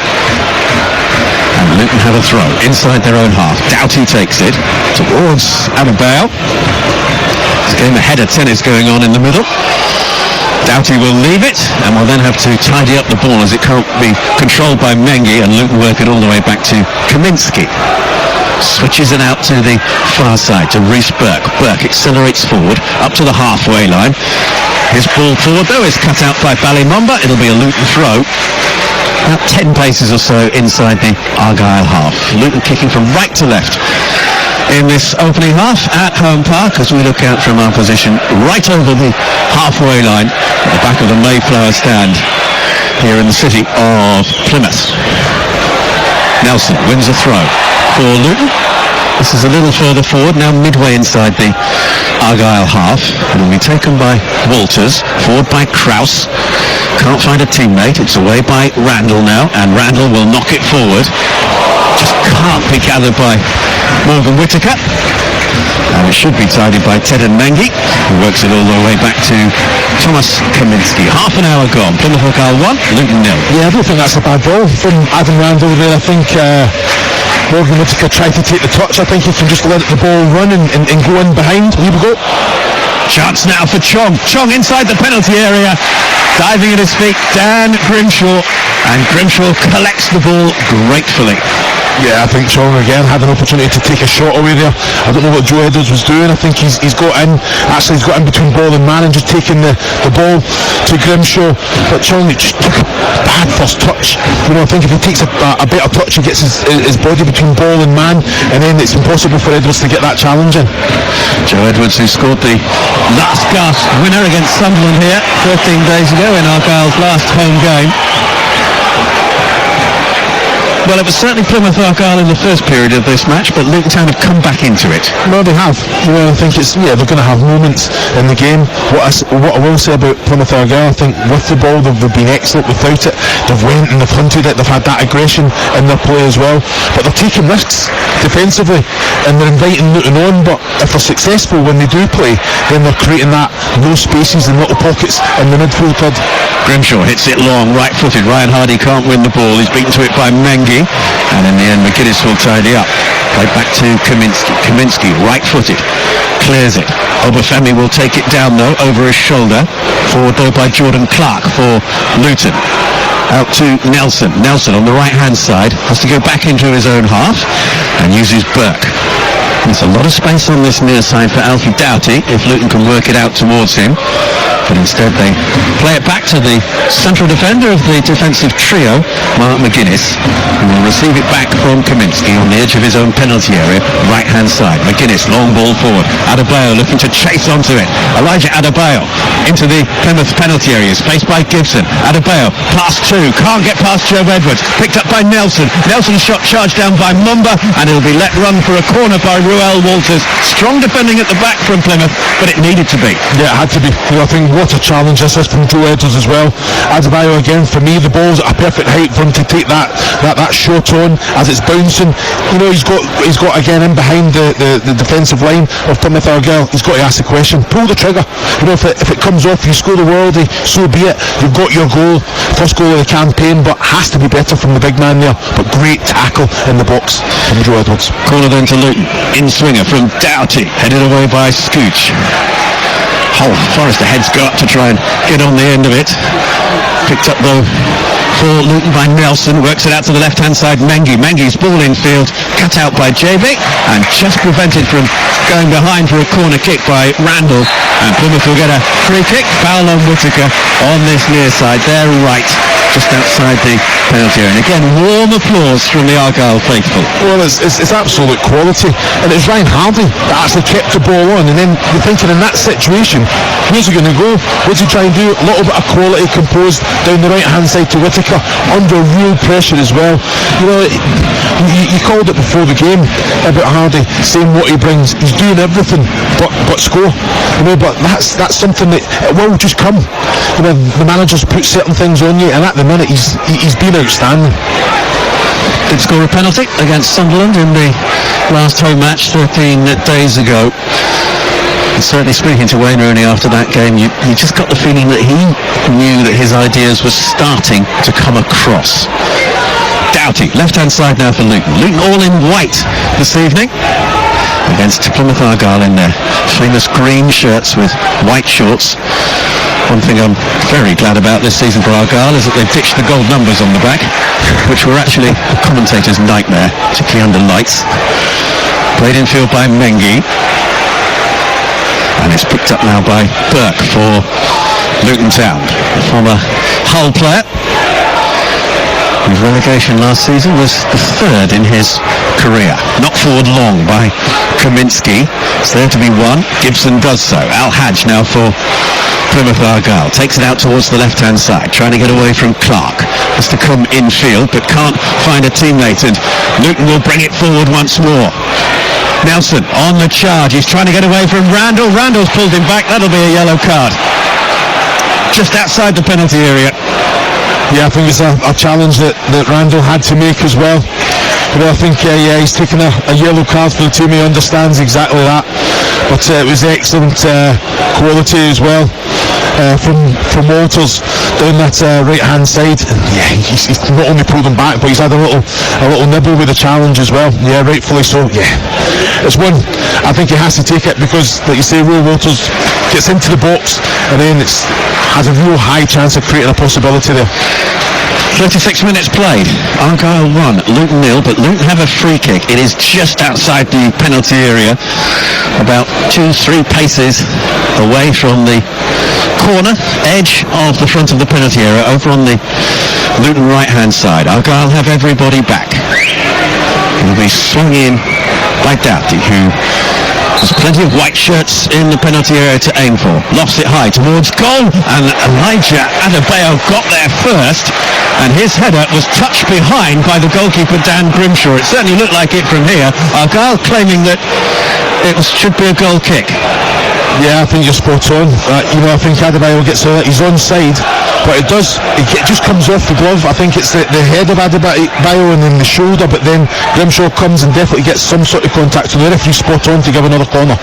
And Luton have a throw inside their own half. Doughty takes it towards Adebayo. There's a game of header tennis going on in the middle. Doughty will leave it and will then have to tidy up the ball as it can't be controlled by Mengi, and Luton work it all the way back to Kaminsky. Switches it out to the far side to Reece Burke. Burke accelerates forward up to the halfway line. His ball forward though is cut out by Ballymonba. It'll be a Luton throw. About 10 paces or so inside the Argyle half. Luton kicking from right to left in this opening half at Home Park as we look out from our position right over the halfway line at the back of the Mayflower stand here in the city of Plymouth. Nelson wins a throw for Luton. This is a little further forward, now midway inside the Argyle half, and will be taken by Walters, forward by Krause. Can't find a teammate, it's away by Randall now, and Randall will knock it forward. Just can't be gathered by Morgan Whittaker. And it should be tidied by Ted and Mengi, who works it all the way back to Thomas Kaminsky. Half an hour gone. Plymouth Argyle 1, Luton 0. Yeah, I don't think that's a bad ball from Adam Randall there. I think Morgan Whittaker tried to take the touch. I think he can just let the ball run and go in behind. Here we go. Chance now for Chong. Chong inside the penalty area. Diving at his feet, Dan Grimshaw. And Grimshaw collects the ball gratefully. Yeah, I think Chong again had an opportunity to take a shot away there. I don't know what Joe Edwards was doing. I think he's got in between ball and man and just taking the ball to Grimshaw. But Chong just took a bad first touch. You know, I think if he takes a better touch, he gets his body between ball and man, and then it's impossible for Edwards to get that challenge in. Joe Edwards, who scored the last gasp winner against Sunderland here 13 days ago in Argyle's last home game. Well, it was certainly Plymouth Argyle in the first period of this match, but Luton Town have come back into it. Well, they have. You know, I think they're going to have moments in the game. What I will say about Plymouth Argyle, I think with the ball they've been excellent. Without it, they've went and they've hunted it. They've had that aggression in their play as well. But they're taking risks defensively and they're inviting Luton on. But if they're successful when they do play, then they're creating that low spaces and little pockets in the midfield third. Grimshaw hits it long, right-footed. Ryan Hardy can't win the ball. He's beaten to it by Mengi. And in the end, McGuinness will tidy up. Played back to Kaminsky. Kaminsky, right-footed, clears it. Obafemi will take it down, though, over his shoulder. Forward, though, by Jordan Clark for Luton. Out to Nelson. Nelson on the right-hand side has to go back into his own half and uses Burke. There's a lot of space on this near side for Alfie Doughty if Luton can work it out towards him, but instead they play it back to the central defender of the defensive trio, Mark McGuinness, who will receive it back from Kaminsky on the edge of his own penalty area, right hand side. McGuinness, long ball forward. Adebayo looking to chase onto it. Elijah Adebayo into the Plymouth penalty area, spaced by Gibson. Adebayo past two, can't get past Joe Edwards, picked up by Nelson. Nelson's shot charged down by Mumba, and it'll be let run for a corner by Ruel Walters. Strong defending at the back from Plymouth, but it needed to be. Yeah, it had to be. I think what a challenge this is from Joe Edwards as well. Adebayo again, for me, the ball's at a perfect height for him to take that shot on as it's bouncing. He's got again in behind the defensive line of Plymouth Argyle. He's got to ask the question, pull the trigger. If it comes off, you score the worldie, so be it. You've got your goal, first goal of the campaign, but has to be better from the big man there. But great tackle in the box from Joe Edwards. Corner then to Luton. In swinger from Doughty, headed away by Scooch. Forrester heads go up to try and get on the end of it. Picked up though for Luton by Nelson, works it out to the left hand side. Mengi's ball in field, cut out by JB, and just prevented from going behind for a corner kick by Randall, and Plymouth will get a free kick. Foul on Whittaker on this near side, they're right just outside the penalty area, and again warm applause from the Argyle faithful. Well, it's absolute quality, and it's Ryan Hardy that actually kept the ball on, and then you're thinking in that situation, where's he going to go? What's he trying to do? A little bit of quality composed down the right hand side to Whittaker, under real pressure as well. You called it before the game about Hardy, saying what he brings. He's doing everything but score. But that's something that it will just come. The managers put certain things on you, and at the minute he's been outstanding. Did score a penalty against Sunderland in the last home match 13 days ago. And certainly speaking to Wayne Rooney after that game, you just got the feeling that he knew that his ideas were starting to come across. Doughty, left hand side now for Luton. Luton all in white this evening against Plymouth Argyle in their famous green shirts with white shorts. One thing I'm very glad about this season for Argyle is that they've ditched the gold numbers on the back, which were actually a commentator's nightmare, particularly under lights. Played in field by Mengi, and it's picked up now by Burke for Luton Town, a former Hull player whose relegation last season was the third in his career. Knocked forward long by Kaminsky. It's there to be won. Gibson does so. Al Hadj now for Plymouth Argyle. Takes it out towards the left-hand side, trying to get away from Clark. Has to come infield, but can't find a teammate, and Luton will bring it forward once more. Nelson on the charge. He's trying to get away from Randall. Randall's pulled him back. That'll be a yellow card. Just outside the penalty area. Yeah, I think it's a challenge that Randall had to make as well. I think he's taken a yellow card for the team. He understands exactly that. But it was excellent quality as well from Walters down that right hand side. Yeah, he's not only pulled him back, but he's had a little nibble with the challenge as well. Yeah, rightfully so. Yeah, it's one. I think he has to take it because, like you say, Will Walters gets into the box and then has a real high chance of creating a possibility there. 36 minutes played. Argyle 1, Luton 0, but Luton have a free kick. It is just outside the penalty area, about 2-3 paces away from the corner edge of the front of the penalty area, over on the Luton right hand side. Argyle have everybody back. It will be swung in by Doughty, who has plenty of white shirts in the penalty area to aim for. Lofts it high towards goal, and Elijah Adebayo got there first, and his header was touched behind by the goalkeeper Dan Grimshaw. It certainly looked like it from here. Argyle claiming that it should be a goal kick. Yeah, I think you're spot on. I think Adebayo gets he's onside, but it just comes off the glove. I think it's the head of Adebayo and then the shoulder, but then Grimshaw comes and definitely gets some sort of contact, so the referee's spot on to give another corner.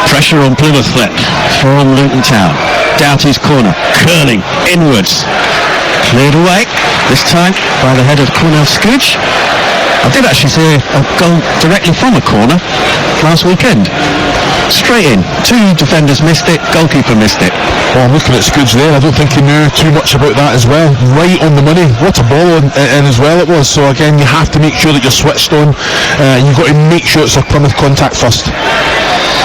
Pressure on Plymouth then from Luton Town. Doughty's corner, curling inwards, cleared away, this time by the head of Cornel Scooch. I did actually see a goal directly from a corner last weekend. Straight in. Two defenders missed it, goalkeeper missed it. Well, I'm looking at Scoots there. I don't think he knew too much about that as well. Right on the money. What a ball in as well it was. So again, you have to make sure that you're switched on. You've got to make sure it's a Plymouth contact first.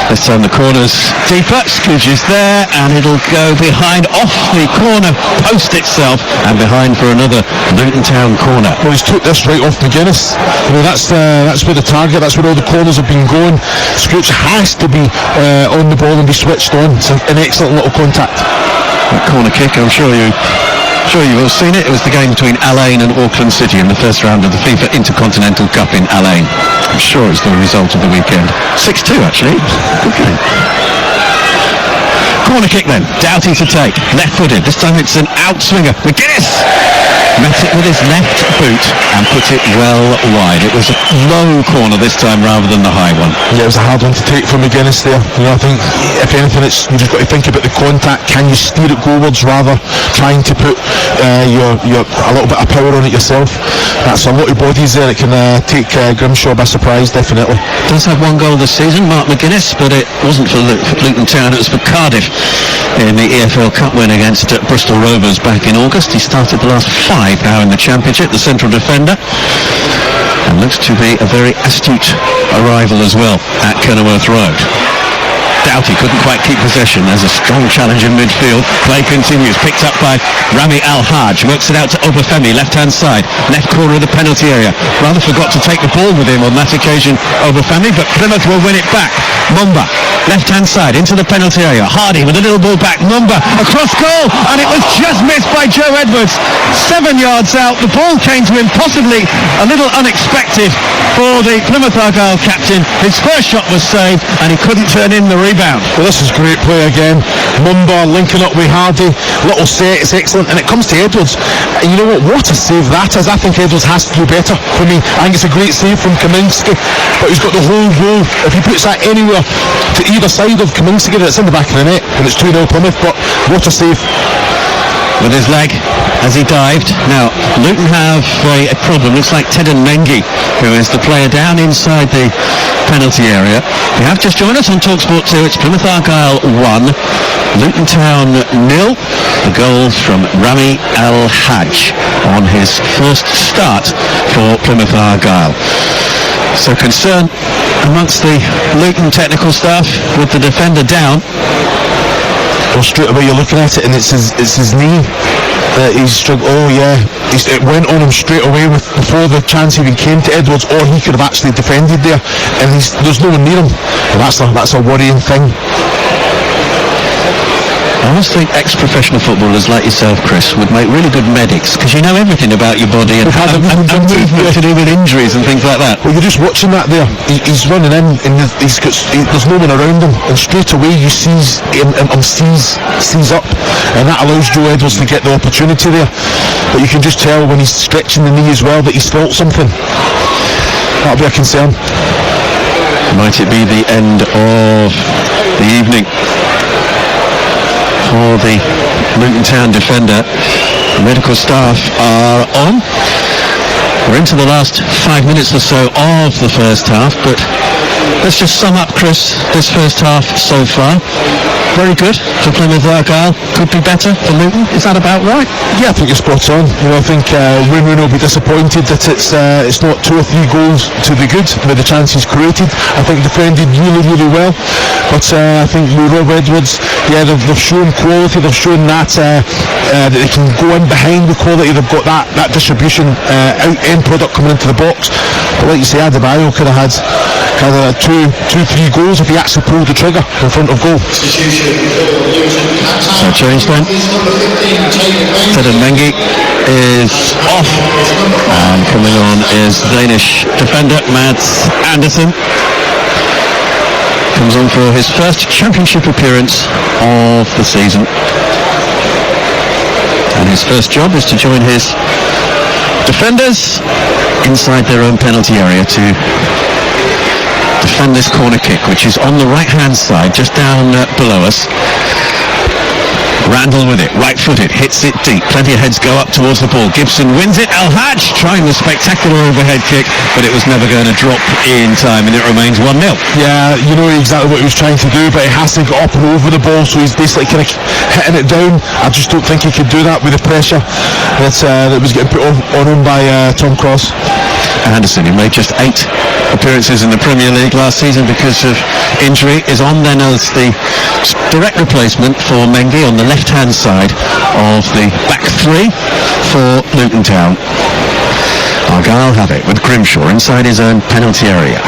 This time the corner's deeper, Scooge is there, and it'll go behind, off the corner post itself, and behind for another Luton Town corner. Well, he's took this right off McGuinness. I mean, that's where the target, that's where all the corners have been going. Scooge has to be on the ball and be switched on. It's an excellent little contact. That corner kick, I'm sure you've all seen it. It was the game between Allain and Auckland City in the first round of the FIFA Intercontinental Cup in Allain. I'm sure it's the result of the weekend. 6-2 actually. Good game. Corner kick then. Doughty to take. Left-footed. This time it's an outswinger. McGuinness met it with his left boot and put it well wide. It was a low corner this time rather than the high one. Yeah, it was a hard one to take for McGuinness there. You know, I think if anything, you just got to think about the contact. Can you steer it goalwards rather trying to put your a little bit of power on it yourself? That's a lot of bodies there that can take Grimshaw by surprise, definitely. Does have one goal this season, Mark McGuinness, but it wasn't for Luton Town, it was for Cardiff in the EFL Cup win against Bristol Rovers back in August. He started the last 5 now in the Championship, the central defender, and looks to be a very astute arrival as well at Kenilworth Road. Doughty couldn't quite keep possession. There's a strong challenge in midfield. Play continues. Picked up by Rami Al-Hajj. Works it out to Obafemi, left-hand side. Left corner of the penalty area. Rather forgot to take the ball with him on that occasion, Obafemi, but Plymouth will win it back. Mumba, left-hand side, into the penalty area. Hardy with a little ball back. Mumba, across goal, and it was just missed by Joe Edwards. 7 yards out. The ball came to him possibly a little unexpected for the Plymouth Argyle captain. His first shot was saved, and he couldn't turn in the rebound. Well, this is great play again. Mumba linking up with Hardy. Little set, it's excellent. And it comes to Edwards. And you know what a save that is. I think Edwards has to do better for me. I think it's a great save from Kaminski. But he's got the whole row. If he puts that anywhere to either side of Kaminski, it's in the back of the net. And it's 2-0 Plymouth. But what a save. With his leg as he dived. Now, Luton have a problem. Looks like Tedden Mengi, who is the player down inside the penalty area. If you have just joined us on TalkSport 2, it's Plymouth Argyle 1, Luton Town 0. The goals from Rami Al-Hajj on his first start for Plymouth Argyle. So concern amongst the Luton technical staff with the defender down. Well, straight away you're looking at it and it's his knee. He's struggled. Oh yeah, it went on him straight away before the chance even came to Edwards, or he could have actually defended there. And there's no one near him. Well, that's a worrying thing. I always think ex-professional footballers like yourself, Chris, would make really good medics, because you know everything about your body and movement to do with injuries and things like that. Well, you're just watching that there. He's running in and there's no one around him, and straight away you sees up, and that allows Joe Edwards to get the opportunity there. But you can just tell when he's stretching the knee as well that he's felt something. That'll be a concern. Might it be the end of the evening for the Luton Town defender? The medical staff are on. We're into the last 5 minutes or so of the first half, but let's just sum up, Chris, this first half so far. Very good for Plymouth Argyle. Could be better for Luton. Is that about right? Yeah, I think you're spot on. You know, I think Wayne will be disappointed that it's not 2 or 3 goals to the good with the chances created. I think defended really, really well. But I think Rob Edwards, yeah, they've shown quality. They've shown that they can go in behind the quality. They've got that distribution out end product coming into the box. But like you say, Adebayo could have had kind of 2-3 goals if he actually pulled the trigger in front of goal. So change then. Tedden Mengi is off, and coming on is Danish defender Mads Andersen. Comes on for his first championship appearance of the season, and his first job is to join his defenders inside their own penalty area to defend this corner kick, which is on the right hand side just down below us. Randall with it, right-footed, hits it deep. Plenty of heads go up towards the ball. Gibson wins it. Al-Hajj trying the spectacular overhead kick, but it was never going to drop in time, and it remains 1-0. Yeah, you know exactly what he was trying to do, but he has to get up and over the ball, so he's basically kind of hitting it down. I just don't think he could do that with the pressure that was getting put on him by Tom Cross. Anderson, who made just 8 appearances in the Premier League last season because of injury, is on then as the direct replacement for Mengi on the left-hand side of the back three for Luton Town. Argyle have it with Grimshaw inside his own penalty area.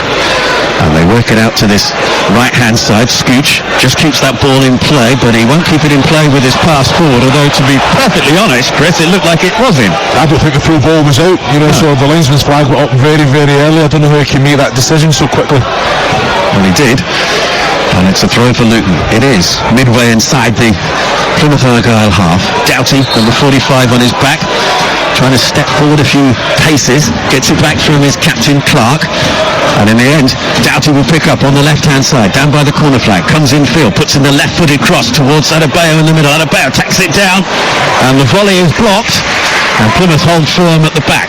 And they work it out to this right-hand side. Scooch just keeps that ball in play, but he won't keep it in play with his pass forward, although to be perfectly honest, Chris, it looked like it was him. I don't think the full ball was out, so the linesman's flag went up very, very early. I don't know how he can make that decision so quickly. Well, he did. And it's a throw for Luton. It is midway inside the Plymouth Argyle half. Doughty, number 45 on his back, trying to step forward a few paces, gets it back from his captain Clark, and in the end Doughty will pick up on the left hand side down by the corner flag, comes in field, puts in the left footed cross towards Adebayo in the middle. Adebayo tacks it down and the volley is blocked, and Plymouth hold firm at the back.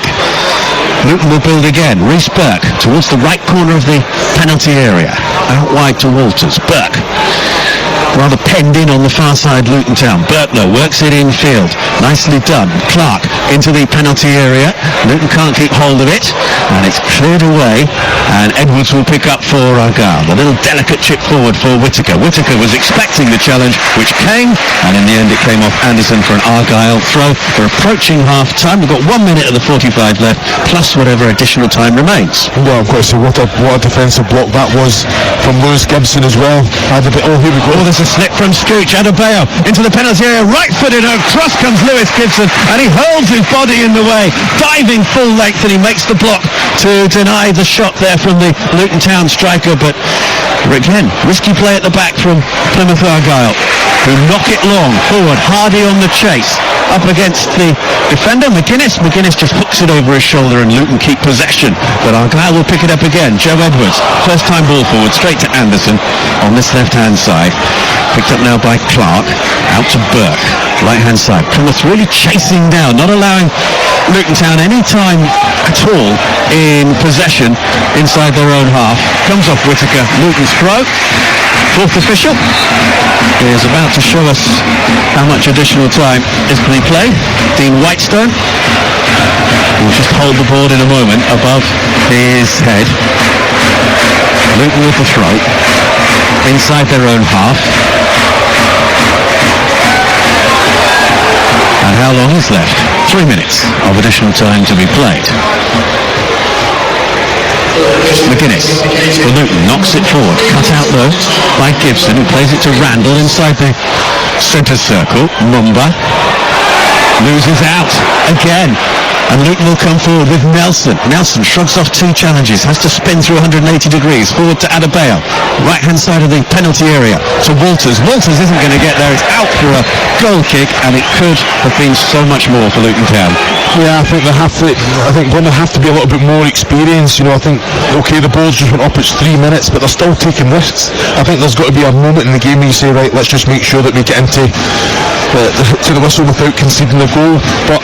Luton will build again. Reece Burke towards the right corner of the penalty area, out wide to Walters. Burke rather penned in on the far side, Luton Town. Burke though works it in field, nicely done. Clark into the penalty area. Luton can't keep hold of it, and it's cleared away, and Edwards will pick up for Argyle. A little delicate chip forward for Whittaker. Whittaker was expecting the challenge, which came, and in the end it came off Anderson for an Argyle throw. We're approaching half time. We've got 1 minute of the 45 left, plus whatever additional time remains. Well, I've got to say, what a defensive block that was from Lewis Gibson as well. Here we go. Oh, there's a slip from Scooch. Adebayo into the penalty area, right-footed, across comes Lewis Gibson, and he hurls his body in the way, diving full length, and he makes the block to deny the shot there from the Luton Town striker. But again, risky play at the back from Plymouth Argyle, who knock it long forward. Hardy on the chase up against the defender McGuinness just hooks it over his shoulder, and Luton keep possession, but Argyle will pick it up again. Joe Edwards, first time ball forward, straight to Anderson on this left hand side, picked up now by Clark, out to Burke, right hand side. Plymouth really chasing down, not allowing Luton Town any time at all in possession inside their own half. Comes off Whittaker. Luton's throw. Fourth official is about to show us how much additional time is to be played. Dean Whitestone will just hold the board in a moment above his head. Luton with the throw inside their own half. And how long is left? 3 minutes of additional time to be played. McGuinness for Luton, knocks it forward, cut out though by Gibson, who plays it to Randall inside the centre circle. Mumba loses out again, and Luton will come forward with Nelson. Nelson shrugs off 2 challenges, has to spin through 180 degrees, forward to Adebayo, right hand side of the penalty area to Walters. Walters isn't going to get there, it's out for a goal kick, and it could have been so much more for Luton Town. Yeah, I think going to have to be a little bit more experienced. I think, okay, the balls just went up, it's 3 minutes, but they're still taking risks. I think there's got to be a moment in the game where you say, right, let's just make sure that we get into to the whistle without conceding a goal. But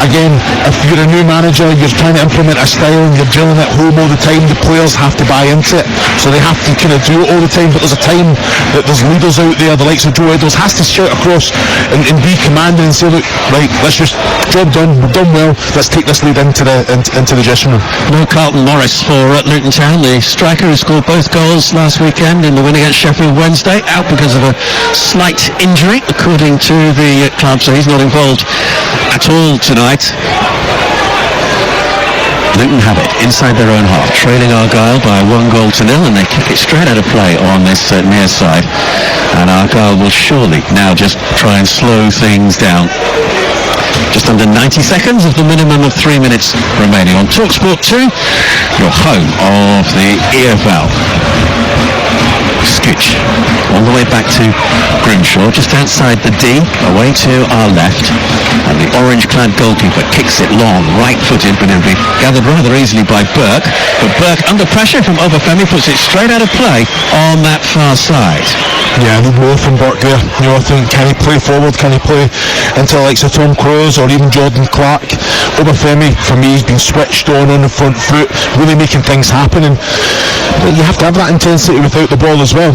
again, if you're a new manager, you're trying to implement a style and you're drilling at home all the time, the players have to buy into it, so they have to kind of do it all the time. But there's a time that there's leaders out there, the likes of Joe Edwards has to shout across and be commanding and say, look, right, let's just, job done, we've done well, let's take this lead into the dressing room. No Carlton Morris for Luton Town, the striker who scored both goals last weekend in the win against Sheffield Wednesday, out because of a slight injury according to the club, so he's not involved at all tonight. Luton have it inside their own half, trailing Argyle by 1-0, and they kick it straight out of play on this near side, and Argyle will surely now just try and slow things down. Just under 90 seconds of the minimum of 3 minutes remaining on TalkSport 2, your home of the EFL. Scooch all the way back to Grimshaw, just outside the D, away to our left, and the orange-clad goalkeeper kicks it long, right-footed, but it'll be gathered rather easily by Burke. But Burke, under pressure from Obafemi, puts it straight out of play on that far side. Yeah, I need more from Burke there. You know, I think, can he play forward? Can he play into the likes of Tom Cruise or even Jordan Clark? Obafemi, for me, has been switched on the front foot, really making things happen, and you have to have that intensity without the ball as well.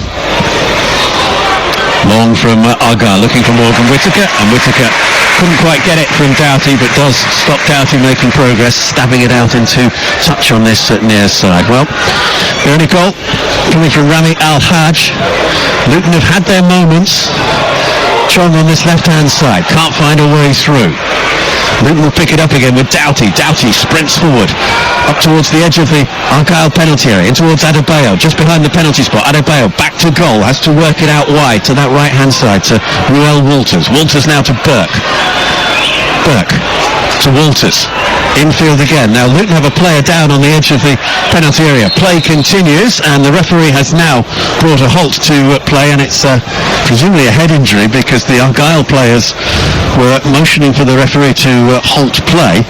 Long from Argyle, looking for Morgan Whittaker, and Whittaker couldn't quite get it from Doughty, but does stop Doughty making progress, stabbing it out into touch on this near side. Well, the only goal coming from Rami Al-Hajj. Luton have had their moments. Chong on this left-hand side, can't find a way through. Luton will pick it up again with Doughty. Doughty sprints forward, up towards the edge of the Argyle penalty area, in towards Adebayo, just behind the penalty spot. Adebayo back to goal, has to work it out wide to that right-hand side to Ruel Walters. Walters now to Burke. Burke to Walters. Infield again. Now Luton have a player down on the edge of the penalty area. Play continues, and the referee has now brought a halt to play, and it's presumably a head injury because the Argyle players were motioning for the referee to halt play.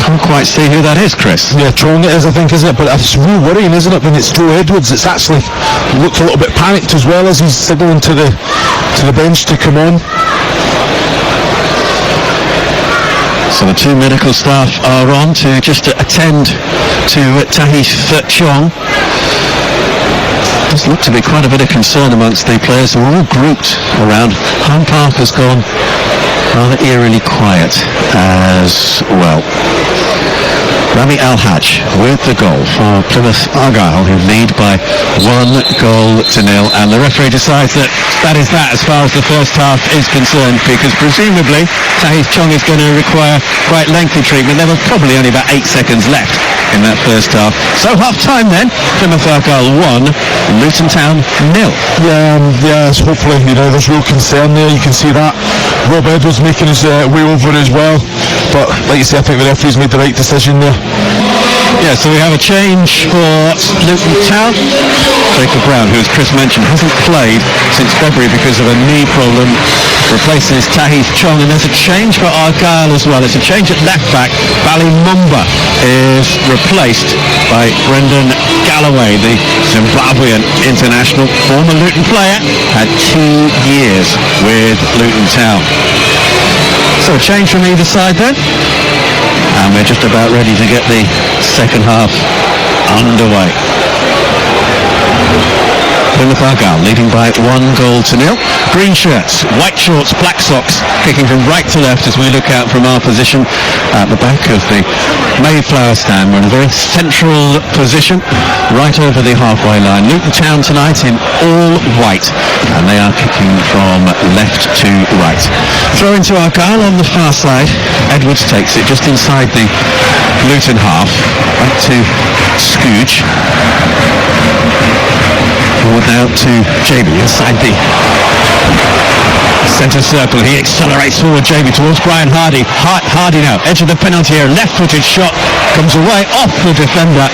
Can't quite see who that is, Chris. Yeah, Chong it is, I think, isn't it? But it's real worrying, isn't it, when it's Joe Edwards? It's actually looked a little bit panicked as well as he's signalling to the bench to come on. So the two medical staff are on to just attend to Tahith Chong. Does look to be quite a bit of concern amongst the players who are all grouped around. Home Park has gone rather eerily quiet as well. Rami Al-Hajj with the goal for Plymouth Argyle, who lead by 1-0, and the referee decides that is that as far as the first half is concerned, because presumably Tahith Chong is going to require quite lengthy treatment. There was probably only about 8 seconds left in that first half. So half-time then, Plymouth Argyle 1, Luton Town 0. Yeah, hopefully, there's real concern there. You can see that. Rob Edwards making his way over as well. But like you say, I think the referee's made the right decision there. Yeah, so we have a change for Luton Town. Jacob Brown, who, as Chris mentioned, hasn't played since February because of a knee problem, replaces Tahith Chong, and there's a change for Argyle as well. It's a change at left back. Mumba is replaced by Brendan Galloway, the Zimbabwean international, former Luton player, had 2 years with Luton Town. So a change from either side then, and we're just about ready to get the second half underway. Plymouth Argyle leading by 1-0. Green shirts, white shorts, black socks, kicking from right to left as we look out from our position at the back of the Mayflower stand. We're in a very central position, right over the halfway line. Luton Town tonight in all white, and they are kicking from left to right. Throw into Argyle on the far side. Edwards takes it just inside the Luton half, right to Scooge. Forward now to JB inside the centre circle. He accelerates forward, JB, towards Brian Hardy. Hardy now, edge of the penalty area, left-footed shot, comes away off the defender.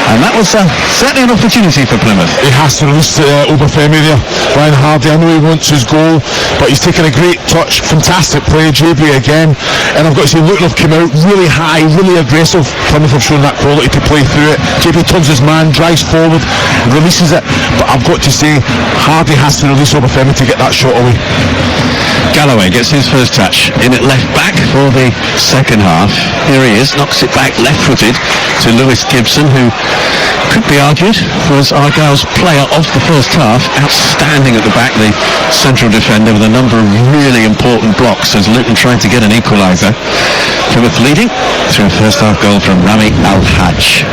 And that was certainly an opportunity for Plymouth. He has to release Obafemi there. Brian Hardy, I know he wants his goal, but he's taken a great touch. Fantastic play, JB again. And I've got to say, Luton have come out really high, really aggressive. Plymouth have shown that quality to play through it. JB turns his man, drives forward, releases it. But I've got to say, Hardy has to release Obafemi to get that shot away. Galloway gets his first touch in at left back for the second half. Here he is, knocks it back left-footed to Lewis Gibson, who could be argued was Argyle's player of the first half. Outstanding at the back, the central defender, with a number of really important blocks as Luton trying to get an equaliser. Plymouth leading through a first half goal from Rami Al-Hajj.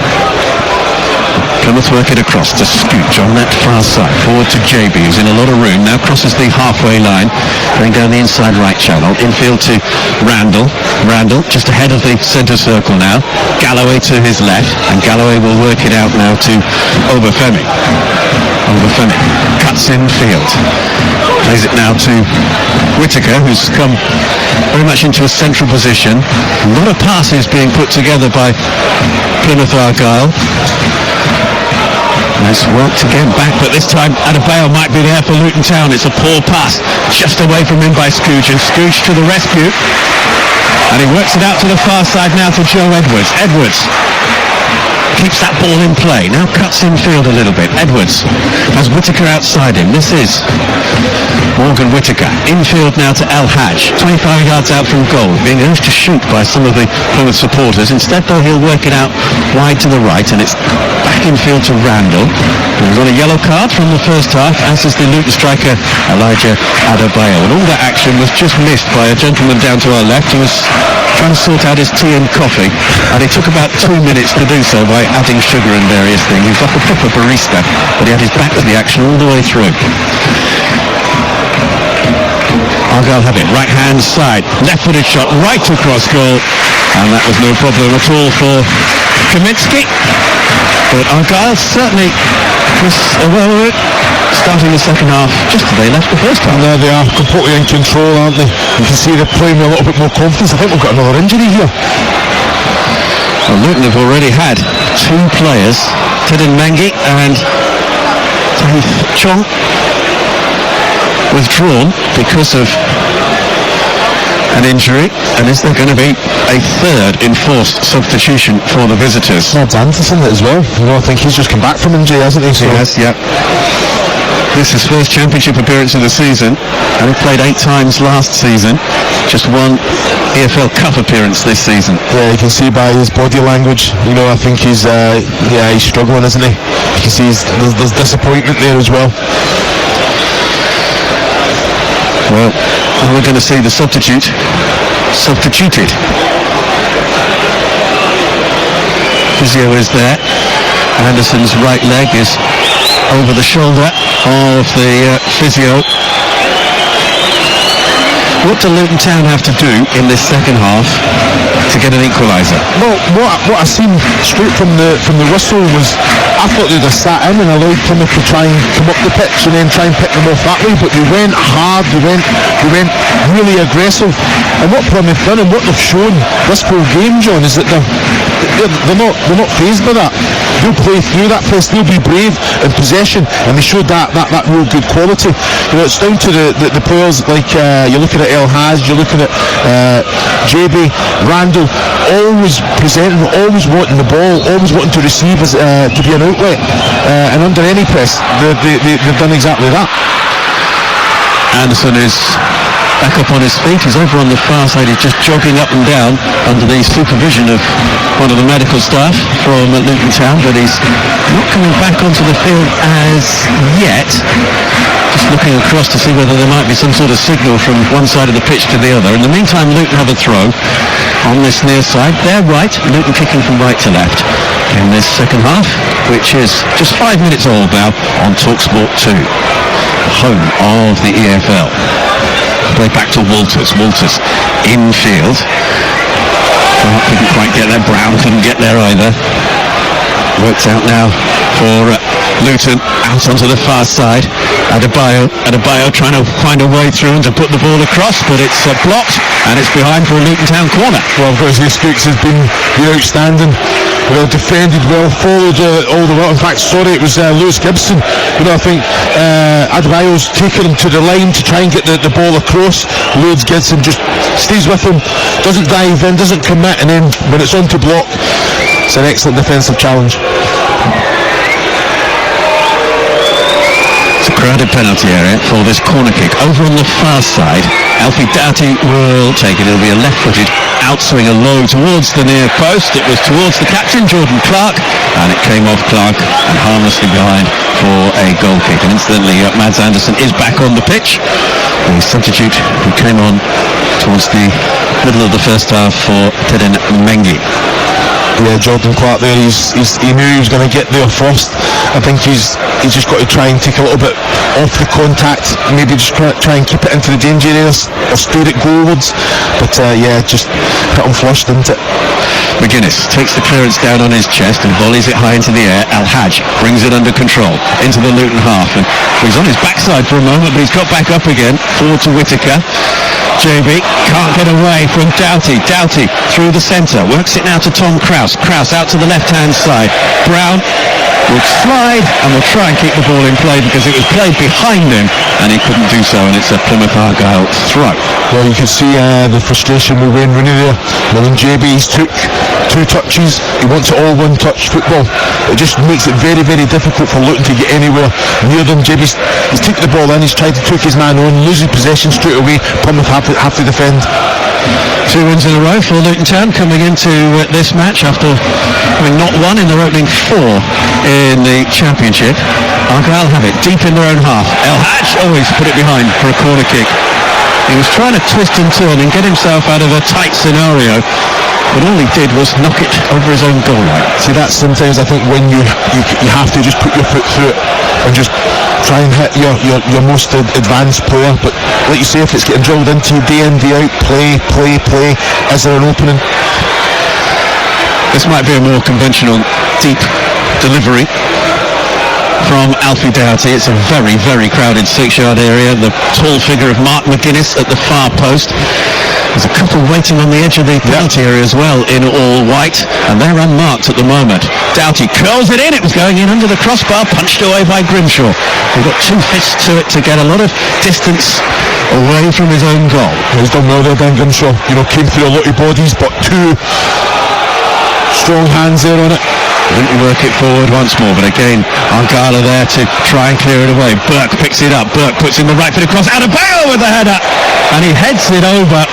Plymouth work it across to Scooch on that far side, forward to JB, who's in a lot of room, now crosses the halfway line, going down the inside right channel, infield to Randall, just ahead of the centre circle now, Galloway to his left, and Galloway will work it out now to Obafemi. Obafemi cuts in field, plays it now to Whittaker, who's come very much into a central position. A lot of passes being put together by Plymouth Argyle. Nice work to get back, but this time Adebayo might be there for Luton Town. It's a poor pass, just away from him by Scooge, and Scooge to the rescue. And he works it out to the far side now to Joe Edwards. Edwards keeps that ball in play, now cuts infield a little bit. Edwards has Whittaker outside him. This is Morgan Whittaker. Infield now to El Hadj, 25 yards out from goal, being urged to shoot by some of the Plymouth supporters. Instead, though, he'll work it out wide to the right, and it's back infield to Randall. He's got a yellow card from the first half, as is the Luton striker Elijah Adebayo. And all that action was just missed by a gentleman down to our left who was trying to sort out his tea and coffee, and it took about 2 minutes to do so by adding sugar and various things. He was like a proper barista, but he had his back to the action all the way through. Argyle have it, right hand side, left-footed shot right across goal, and that was no problem at all for Kaminsky. But Argyle certainly was starting the second half just as they left the first half. There they are, completely in control, aren't they? You can see they're playing with a little bit more confidence. I think we've got another injury here. Well, Luton have already had two players, Tedin Mengi and Taif Chong, withdrawn because of an injury. And is there going to be a third enforced substitution for the visitors? Mads Anderson as well. I think he's just come back from injury, hasn't he? So yes, yeah. This is his first championship appearance of the season, and he played 8 times last season. Just one EFL Cup appearance this season. Yeah, you can see by his body language. I think he's he's struggling, isn't he? You can see there's disappointment there as well. Well, we're going to see the substituted. Physio is there. Anderson's right leg is over the shoulder of the physio. What do Luton Town have to do in this second half to get an equaliser? Well, what I seen straight from the whistle was, I thought they'd have sat in and allowed Plymouth to try and come up the pitch and then try and pick them off that way, but they went hard, they went really aggressive. And what Plymouth done and what they've shown this whole game, John, is that they're not fazed by that. They'll play through that place, they'll be brave in possession, and they showed that real good quality. It's down to the players like you're looking at El Hadj, you're looking at JB, Randall, always presenting, always wanting the ball, always wanting to receive to be an outlet, and under any press they've done exactly that. Anderson is back up on his feet. He's over on the far side. He's just jogging up and down under the supervision of one of the medical staff from Luton Town, but he's not coming back onto the field as yet. Just looking across to see whether there might be some sort of signal from one side of the pitch to the other. In the meantime, Luton have a throw on this near side. They're right. Luton kicking from right to left in this second half, which is just 5 minutes old now on TalkSport 2, home of the EFL. Play back to Walters infield. Clark couldn't quite get there, Brown couldn't get there either. Worked out now for Luton, out onto the far side. Adebayo trying to find a way through and to put the ball across, but it's blocked and it's behind for a Luton Town corner. Well, Wesley Skooks has been outstanding. Defended well, followed all the way. In fact, it was Lewis Gibson. I think Adebayo's taken him to the line to try and get the ball across. Lewis Gibson just stays with him, doesn't dive in, doesn't commit, and then when it's on to block, it's an excellent defensive challenge. It's a crowded penalty area for this corner kick. Over on the far side, Alfie Doughty will take it. It'll be a left-footed outswinger low towards the near post. It was towards the captain, Jordan Clark, and it came off Clark and harmlessly behind for a goal kick. And incidentally, Mads Anderson is back on the pitch. The substitute who came on towards the middle of the first half for Tedin Mengi. Yeah, Jordan Clark there, he knew he was going to get there first. I think he's just got to try and take a little bit off the contact, maybe just try and keep it into the danger areas or steer it goalwards, but just put him flush, didn't it? McGuinness takes the clearance down on his chest and volleys it high into the air. El Hadj brings it under control into the Luton half, and he's on his backside for a moment, but he's got back up again forward to Whittaker. JB can't get away from Doughty through the centre, works it now to Tom Krause out to the left hand side. Brown will slide and will try and keep the ball in play because it was played behind him and he couldn't do so, and it's a Plymouth Argyle throw. Well, you can see the frustration with Wayne Rooney there. When JB's took 2 touches, he wants it all one-touch football. It just makes it very, very difficult for Luton to get anywhere near them. JB's taken the ball in, he's tried to took his man on, loses possession straight away. Plymouth have to defend. 2 wins in a row for Luton Town coming into this match after having not won in their opening 4 in the Championship. Argyle have it deep in their own half. El Hadj always put it behind for a corner kick. He was trying to twist and turn and get himself out of a tight scenario, but all he did was knock it over his own goal line. See, that's sometimes I think when you have to just put your foot through it and just try and hit your most advanced player. But like you say, if it's getting drilled into you day in, day out, play, is there an opening? This might be a more conventional deep delivery from Alfie Doughty. It's a very, very crowded 6-yard area. The tall figure of Mark McGuinness at the far post. There's a couple waiting on the edge of the penalty area as well in all white, and they're unmarked at the moment. Doughty curls it in. It was going in under the crossbar, punched away by Grimshaw. He got 2 fists to it to get a lot of distance away from his own goal. He's done well there, Dan Grimshaw. Came through a lot of bodies, but 2 strong hands there on it. Didn't work it forward once more, but again Argyle are there to try and clear it away. Burke picks it up. Burke puts in the right foot across. Adebayo with the header, and he heads it over.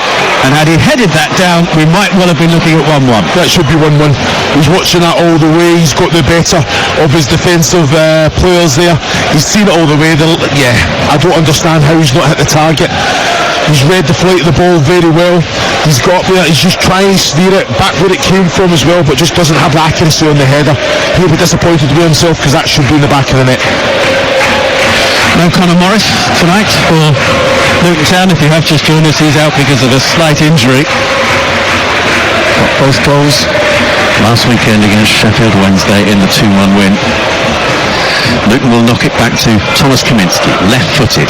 And had he headed that down, we might well have been looking at 1-1. That should be 1-1. He's watching that all the way. He's got the better of his defensive players there. He's seen it all the way. I don't understand how he's not hit the target. He's read the flight of the ball very well. He's got there. He's just trying to steer it back where it came from as well, but just doesn't have the accuracy on the header. He'll be disappointed with himself because that should be in the back of the net. No Conor Morris tonight for Luton Town. If you have just joined us, he's out because of a slight injury. Got both goals last weekend against Sheffield Wednesday in the 2-1 win. Luton will knock it back to Thomas Kaminski, left-footed.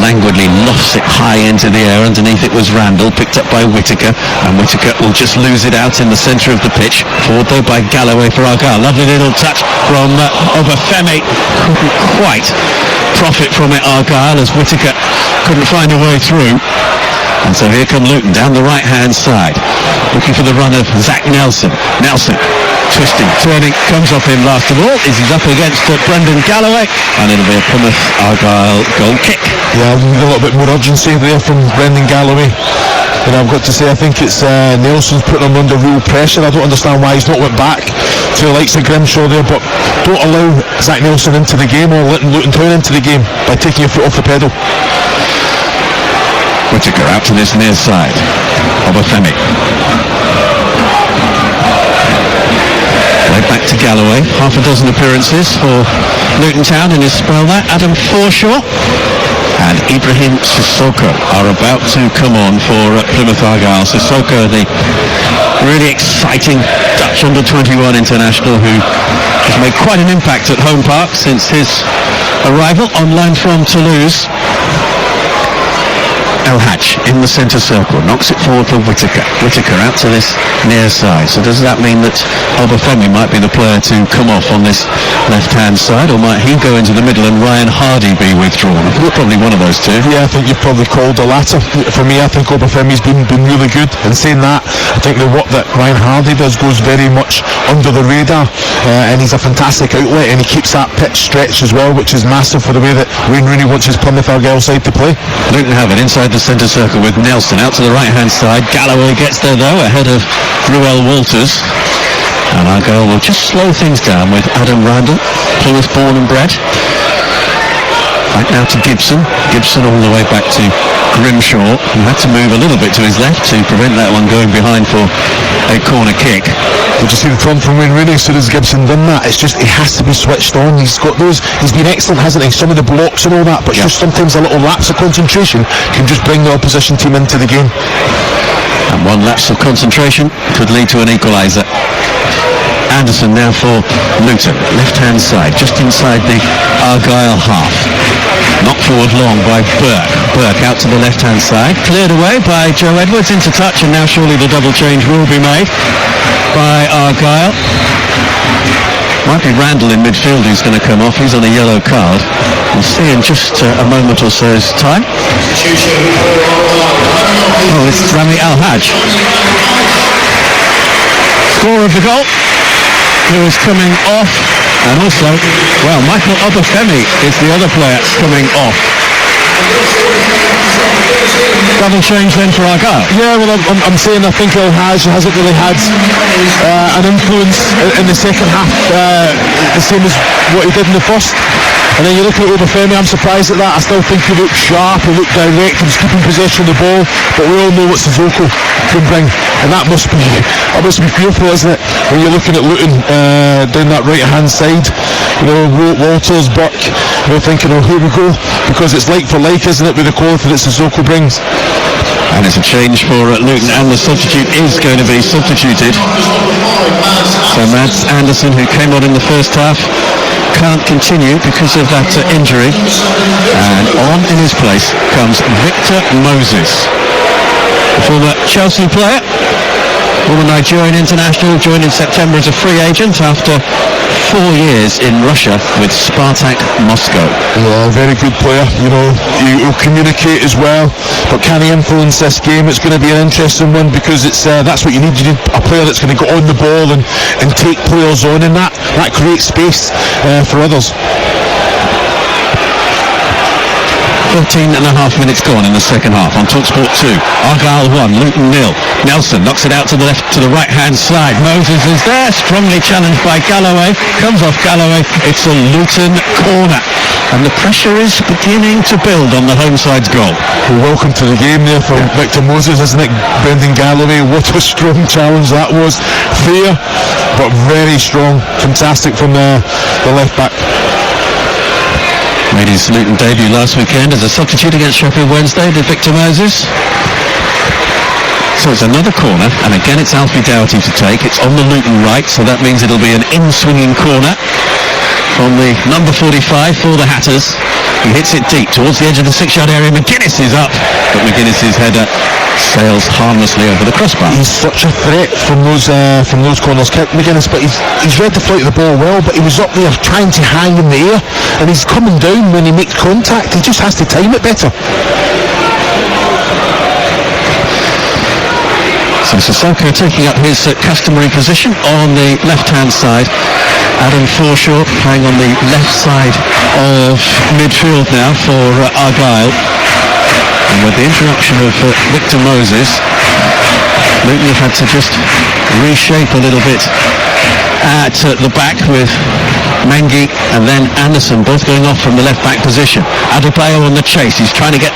Languidly lofts it high into the air. Underneath it was Randall, picked up by Whittaker, and Whittaker will just lose it out in the centre of the pitch. Forward though by Galloway for Argyle. Lovely little touch from Obafemi. Couldn't quite profit from it, Argyle, as Whittaker couldn't find a way through. And so here come Luton down the right-hand side, looking for the run of Zach Nelson. Nelson, twisting, turning, comes off him last of all. He's up against Brendan Galloway, and it'll be a Plymouth Argyle goal kick. Yeah, a little bit more urgency there from Brendan Galloway. And I've got to say, I think it's Nelson's putting him under real pressure. I don't understand why he's not went back to the likes of Grimshaw there, but don't allow Zach Nelson into the game or letting Luton Town into the game by taking your foot off the pedal. Whittaker out to this near side. Obafemi. Way back to Galloway. Half a dozen appearances for Luton Town in his spell there. Adam Forshaw and Ibrahim Sissoko are about to come on for Plymouth Argyle. Sissoko, the really exciting Dutch under-21 international who has made quite an impact at home park since his arrival on loan from Toulouse. El Hadj in the centre circle, knocks it forward for Whittaker. Whittaker out to this near side. So does that mean that Obafemi might be the player to come off on this left-hand side, or might he go into the middle and Ryan Hardy be withdrawn? I think probably one of those two. Yeah, I think you've probably called the latter. For me, I think Obafemi's been really good. And saying that, I think the work that Ryan Hardy does goes very much under the radar, and he's a fantastic outlet, and he keeps that pitch stretch as well, which is massive for the way that Wayne Rooney wants his Plymouth Argyle side to play. Luton have it inside the centre circle with Nelson out to the right hand side. Galloway gets there though ahead of Ruel Walters, and Argyle will just slow things down with Adam Randall, Plymouth born and bred. Back now to Gibson all the way back to Grimshaw, who had to move a little bit to his left to prevent that one going behind for a corner kick. Did you see the front from Wayne Rooney as soon as Gibson done that? It's just, he has to be switched on. He's got those, he's been excellent, hasn't he? Some of the blocks and all that, but just sometimes a little lapse of concentration can just bring the opposition team into the game. And one lapse of concentration could lead to an equaliser. Anderson now for Luton, left-hand side, just inside the Argyle half. Knocked forward long by Burke. Burke out to the left-hand side, cleared away by Joe Edwards into touch, and now surely the double change will be made by Argyle. Might be Randall in midfield who's going to come off. He's on a yellow card. We'll see in just a moment or so's time. Oh, it's Rami Al-Haj. Scorer of the goal, who is coming off. And also, well, Michael Obafemi is the other player coming off. Double change then for Argyle. Yeah, well, I'm saying I think El-Haj hasn't really had an influence in the second half, the same as what he did in the first. And then you look at Obafemi, I'm surprised at that. I still think he looked sharp, he looked direct, he was keeping possession of the ball, but we all know what Sissoko can bring, and that must be fearful, isn't it, when you're looking at Luton down that right hand side, you know, Walters, Burke, you know, thinking, oh, here we go, because it's like for like, isn't it, with the quality that Sissoko brings. And it's a change for Luton, and the substitute is going to be substituted. So Mads Anderson, who came on in the first half, can't continue because of that injury, and on in his place comes Victor Moses, the former Chelsea player, former Nigerian international, joined in September as a free agent after 4 years in Russia with Spartak Moscow. Yeah, very good player, you know, he'll communicate as well, but can he influence this game? It's going to be an interesting one, because it's that's what you need. You need a player that's going to go on the ball and take players on, and that creates space for others. 13 and a half minutes gone in the second half on TalkSport 2. Argyle 1, Luton 0. Nelson knocks it out to the left, to the right hand side. Moses is there, strongly challenged by Galloway. Comes off Galloway. It's a Luton corner, and the pressure is beginning to build on the home side's goal. Well, welcome to the game there for Victor Moses, isn't it? Brendan Galloway, what a strong challenge that was. Fair, but very strong. Fantastic from the left back. Made his Luton debut last weekend as a substitute against Sheffield Wednesday, did Victor Moses. So it's another corner, and again it's Alfie Doughty to take. It's on the Luton right, so that means it'll be an in-swinging corner from the number 45 for the Hatters. He hits it deep towards the edge of the 6-yard area. McGuinness is up, but McGuinness's header sails harmlessly over the crossbar. He's such a threat from those corners kick, McGuinness, but he's read the flight of the ball well, but he was up there trying to hang in the air, and he's coming down when he makes contact. He just has to time it better. So Sissoko taking up his customary position on the left-hand side. Adam Forshaw playing on the left side of midfield now for Argyle. And with the introduction of Victor Moses, Luton have had to just reshape a little bit at the back, with Mengi and then Anderson both going off from the left back position. Adebayo on the chase. He's trying to get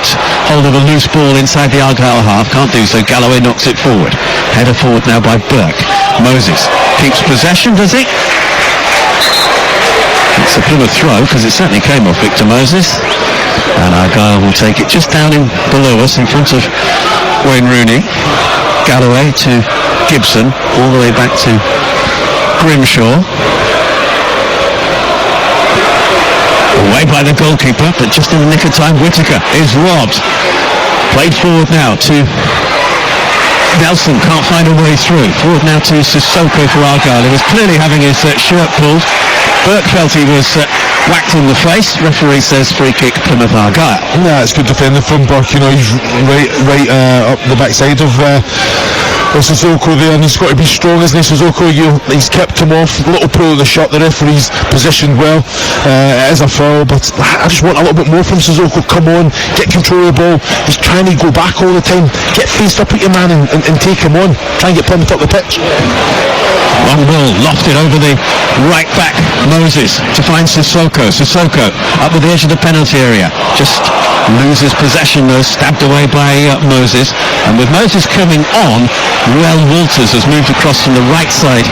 hold of a loose ball inside the Argyle half. Can't do so. Galloway knocks it forward. Header forward now by Burke. Moses keeps possession, does he? It's a Plymouth throw, because it certainly came off Victor Moses. And Argyle will take it just down in below us, in front of Wayne Rooney. Galloway to Gibson, all the way back to Grimshaw. Away by the goalkeeper, but just in the nick of time, Whittaker is robbed. Played forward now to Nelson, can't find a way through. Forward now to Sissoko for Argyle, who was clearly having his shirt pulled. Burke felt he was whacked in the face. Referee says free kick, Plymouth Argyle. Yeah, it's good defending from Burke. You know, he's right up the backside of Sissoko there, and he's got to be strong, isn't he? Sissoko, he's kept him off. A little pull of the shot. The referee's positioned well. It is a foul, but I just want a little bit more from Sissoko. Come on, get control of the ball. He's trying to go back all the time. Get faced up at your man and take him on. Try and get Plymouth up the pitch. Long ball lofted over the right back, Moses, to find Sissoko. Sissoko up at the edge of the penalty area. Just loses possession though, stabbed away by Moses. And with Moses coming on, Ruel Walters has moved across from the right side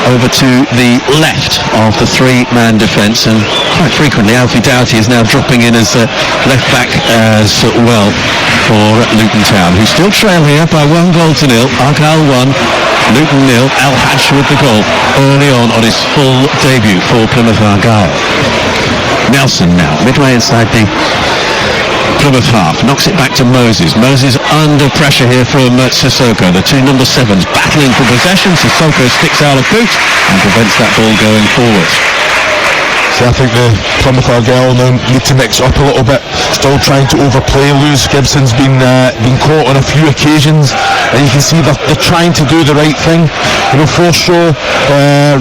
over to the left of the three-man defence, and quite frequently Alfie Doughty is now dropping in as left back as well for Luton Town, who still trail here by 1-0. Argyle 1, Luton 0. Al-Haj with the goal early on his full debut for Plymouth Argyle. Nelson now midway inside the Plymouth half, knocks it back to Moses. Moses under pressure here from Sissoko. The two number 7s battling for possession. Sissoko sticks out a boot and prevents that ball going forward. So I think the Plymouth Argyle now need to mix up a little bit. Still trying to overplay. Lewis Gibson's been caught on a few occasions, and you can see they're trying to do the right thing. You know, Forshaw,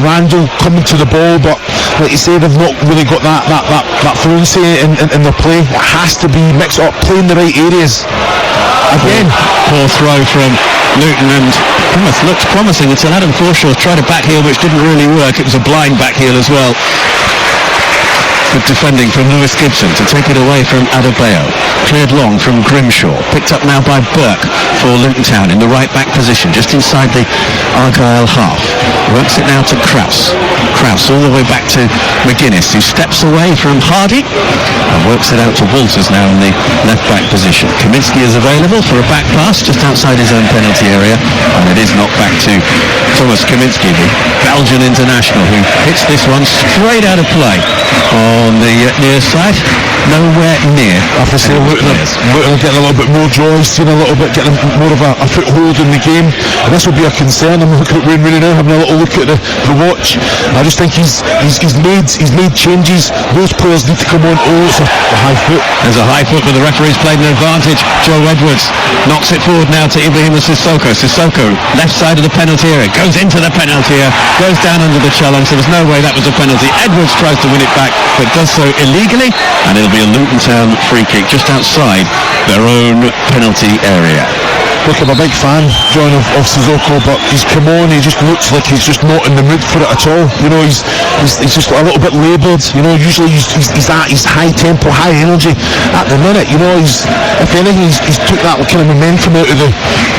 Randall coming to the ball, but like you say, they've not really got that fluency in their play. It has to be mixed up, playing the right areas. Again, poor throw from Luton, and Plymouth looked promising until Adam Forshaw tried a back heel which didn't really work. It was a blind back heel as well. Good defending from Lewis Gibson to take it away from Adebayo. Cleared long from Grimshaw. Picked up now by Burke for Luton Town in the right back position, just inside the Argyle half. Works it now to Krause. Krause all the way back to McGuinness, who steps away from Hardy and works it out to Walters now in the left back position. Kaminski is available for a back pass just outside his own penalty area, and it is knocked back to Thomas Kaminski, the Belgian international, who hits this one straight out of play on the near side. Nowhere near. I have to say, Luton are getting a little bit more joy, seeing a little bit, getting more of a foothold in the game, and this will be a concern. I'm looking at Wayne Rooney now, having a little look at the watch. I just think he's made changes. Those players need to come on. Oh, it's a high foot. There's a high foot, but the referee's played an advantage. Joe Edwards knocks it forward now to Ibrahim Sissoko. Sissoko, left side of the penalty area, goes into the penalty area, goes down under the challenge, so there's no way that was a penalty. Edwards tries to win it back, but does so illegally, and it'll be a Luton Town free kick just outside their own penalty area. Look, I'm a big fan, John, of Sissoko, but he's come on, he just looks like he's just not in the mood for it at all. You know, he's just a little bit laboured. You know, usually he's high tempo, high energy. At the minute, you know, if anything, he's took that kind of momentum out of the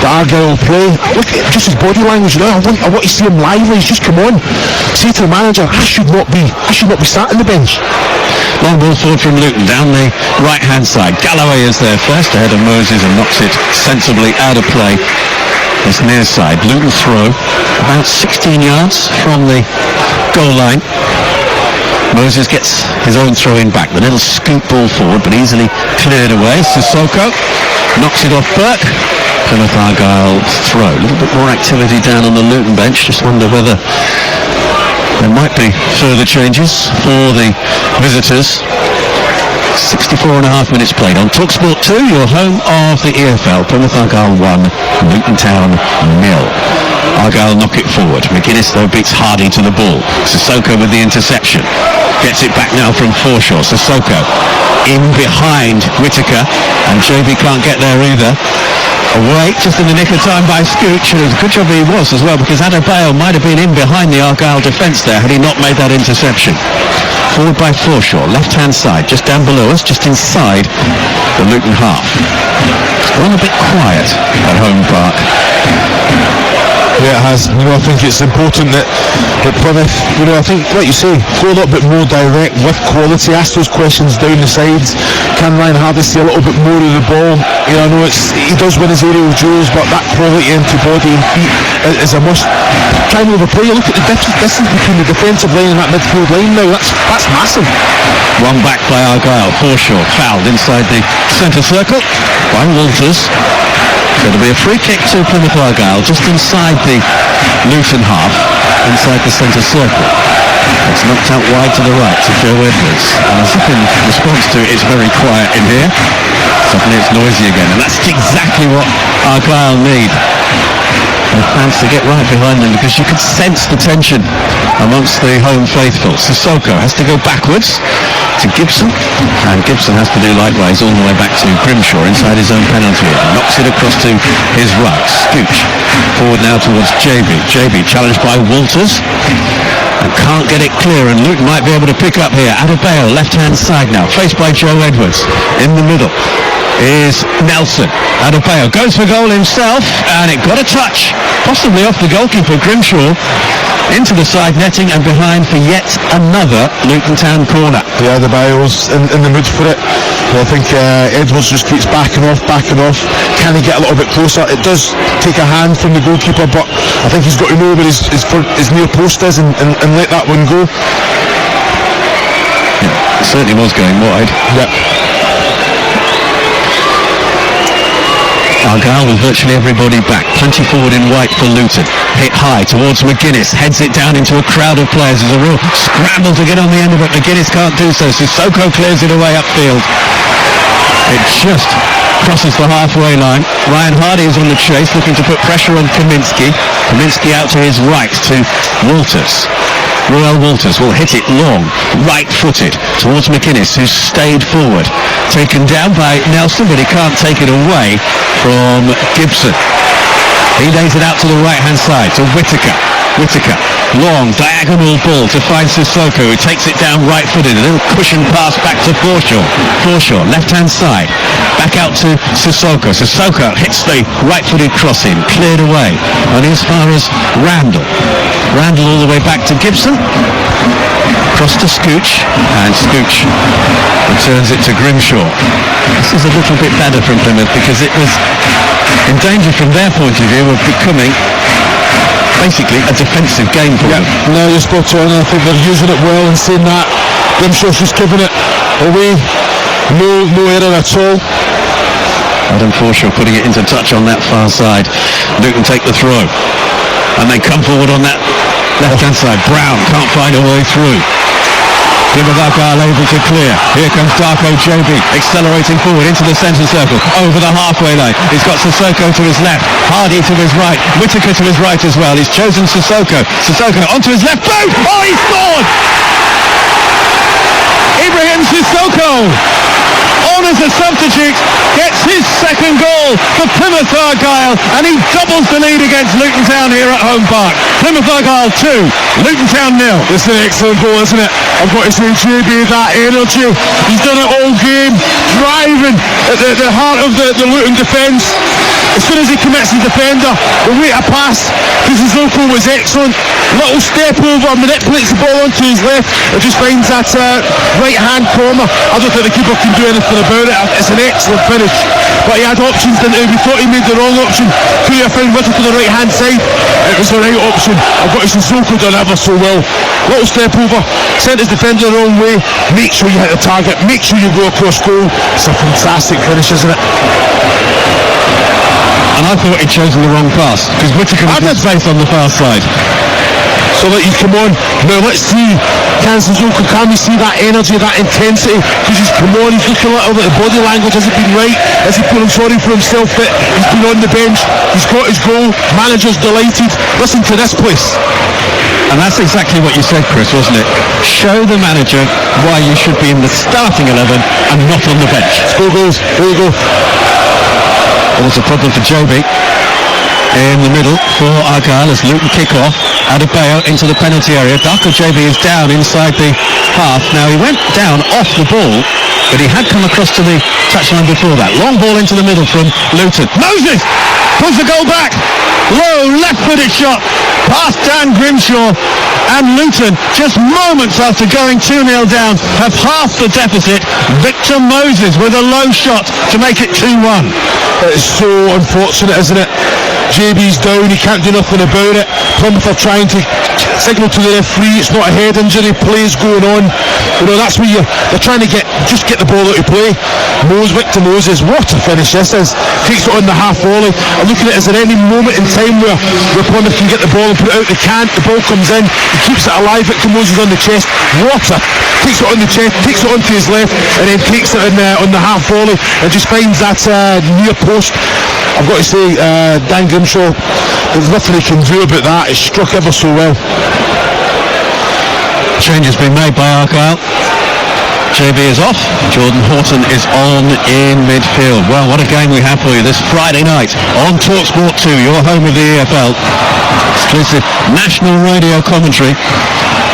Argyle play. Look at just his body language now. I want to see him lively. He's just come on. Say to the manager, I should not be sat on the bench. Long ball forward from Luton down the right hand side. Galloway is there first ahead of Moses and knocks it sensibly out of play. This near side. Luton throw about 16 yards from the goal line. Moses gets his own throw in back. The little scoop ball forward, but easily cleared away. Sissoko knocks it off Burke. Plymouth Argyle throw. A little bit more activity down on the Luton bench. Just wonder whether there might be further changes for the visitors. 64 and a half minutes played on TalkSport 2, your home of the EFL. Plymouth Argyle 1, Luton Town 0. Argyle knock it forward. McGuinness though beats Hardy to the ball. Sissoko with the interception. Gets it back now from Forshaw. Sissoko in behind Whittaker, and JB can't get there either. Away just in the nick of time by Scooch, and it was a good job he was as well, because Adebayo might have been in behind the Argyle defence there had he not made that interception. Forward by Forshaw, left hand side, just down below us, just inside the Luton half. It's gone a bit quiet at Home Park. Yeah, it has. You know, I think it's important that Plymouth, you know, I think, like you say, go a little bit more direct with quality, ask those questions down the sides. Can Ryan Hardy see a little bit more of the ball? You know, I know he does win his aerial duels, but that quality into body and feet is a must. Trying to overplay, look at the distance between the defensive line and that midfield line now, that's massive. One back by Argyle. Forshaw fouled inside the centre circle by Walters. So it'll be a free kick to Plymouth Argyle just inside the Luton half, inside the centre circle. It's knocked out wide to the right to Joe Edwards, and as if in response to it, it's very quiet in here. Suddenly it's noisy again, and that's exactly what Argyle need. And fans to get right behind them, because you could sense the tension amongst the home faithful. Sissoko has to go backwards to Gibson, and Gibson has to do likewise all the way back to Grimshaw inside his own penalty area. Knocks it across to his right. Scooch forward now towards JB. JB challenged by Walters and can't get it clear, and Luton might be able to pick up here. Adebayo left hand side now, faced by Joe Edwards. In the middle is Nelson. Adebayo goes for goal himself, and it got a touch, possibly off the goalkeeper Grimshaw, into the side netting and behind for yet another Luton Town corner. Yeah, Adebayo's in the mood for it. Well, I think Edwards just keeps backing off. Can he get a little bit closer? It does take a hand from the goalkeeper, but I think he's got to know where his near post is and let that one go. Yeah, it certainly was going wide. Yeah. Argyle with virtually everybody back. Plenty forward in white for Luton. Hit high towards McGuinness. Heads it down into a crowd of players. There's a real scramble to get on the end of it. McGuinness can't do so. Sissoko clears it away upfield. It just crosses the halfway line. Ryan Hardy is on the chase, looking to put pressure on Kaminsky. Kaminsky out to his right to Walters. Roel Walters will hit it long, right-footed, towards McInnes, who's stayed forward. Taken down by Nelson, but he can't take it away from Gibson. He lays it out to the right-hand side, to Whittaker. Whittaker, long, diagonal ball to find Sissoko, who takes it down right-footed. A little cushion pass back to Forshaw. Forshaw, left-hand side, back out to Sissoko. Sissoko hits the right-footed crossing, cleared away. Only as far as Randall. Randall all the way back to Gibson. Cross to Scooch, and Scooch returns it to Grimshaw. This is a little bit better from Plymouth because it was in danger from their point of view of becoming basically a defensive game for them. No, you're spot on. I think they're using it well and seeing that Grimshaw's just giving it away. No error at all. Adam Forshaw putting it into touch on that far side. Luton take the throw. And they come forward on that left-hand side. Brown can't find a way through. Plymouth Argyle able to clear. Here comes Darko JB, accelerating forward into the centre circle, over the halfway line. He's got Sissoko to his left, Hardy to his right, Whittaker to his right as well. He's chosen Sissoko. Sissoko onto his left boot. Oh, he scored! Ibrahim Sissoko, on as a substitute, gets his second goal for Plymouth Argyle, and he doubles the lead against Luton Town here at Home Park. Plymouth Argyle 2, Luton Town 0. It's an excellent goal, isn't it? I've got to say, JB, that energy, he's done it all game, driving at the heart of the Luton defence. As soon as he commits the defender, the way to pass to Sissoko was excellent. Little step over, manipulates the ball onto his left, and just finds that right-hand corner. I don't think the keeper can do anything about it. It's an excellent finish, but he had options, didn't he? We thought he made the wrong option. Could he have found Whittaker to the right-hand side? It was the right option. I've got Sissoko done ever so well. Little step over, sent his defender the wrong way. Make sure you hit the target, make sure you go across goal. It's a fantastic finish, isn't it? And I thought he'd chosen the wrong pass, because Whittaker was based on the far side. So that you come on, now let's see, can Sissoko, can we see that energy, that intensity, because he's come on, he's looking a little bit, the body language hasn't been right, has he feeling sorry for himself, but he's been on the bench, he's got his goal, manager's delighted. Listen to this place. And that's exactly what you said, Chris, wasn't it? Show the manager why you should be in the starting 11 and not on the bench. Go goals, there you go. Well, there's a problem for Joby in the middle for Argyle as Luton kick off. Adebayo into the penalty area. Darko JB is down inside the half. Now he went down off the ball, but he had come across to the touchline before that. Long ball into the middle from Luton. Moses puts the goal back. Low left-footed shot past Dan Grimshaw, and Luton, just moments after going 2-0 down, have half the deficit. Victor Moses with a low shot to make it 2-1. It's so unfortunate, isn't it? JB's down, he can't do nothing about it. Plymouth are trying to signal to the referee, it's not a head injury, play's going on. You know, that's where they're trying to get the ball out of play. Victor Moses, what a finish this is. Takes it on the half volley. I'm looking at it, is there any moment in time where Plymouth can get the ball and put it out? They can't, the ball comes in, he keeps it alive, Victor Moses on the chest. Takes it on the chest, takes it onto his left, and then takes it on the half volley, and just finds that near post. I've got to say, Dan Grimshaw, there's nothing he can do about that. It's struck ever so well. Change has been made by Argyle. JB is off, Jordan Horton is on in midfield. Well, what a game we have for you this Friday night on TalkSport 2, your home of the EFL. Exclusive national radio commentary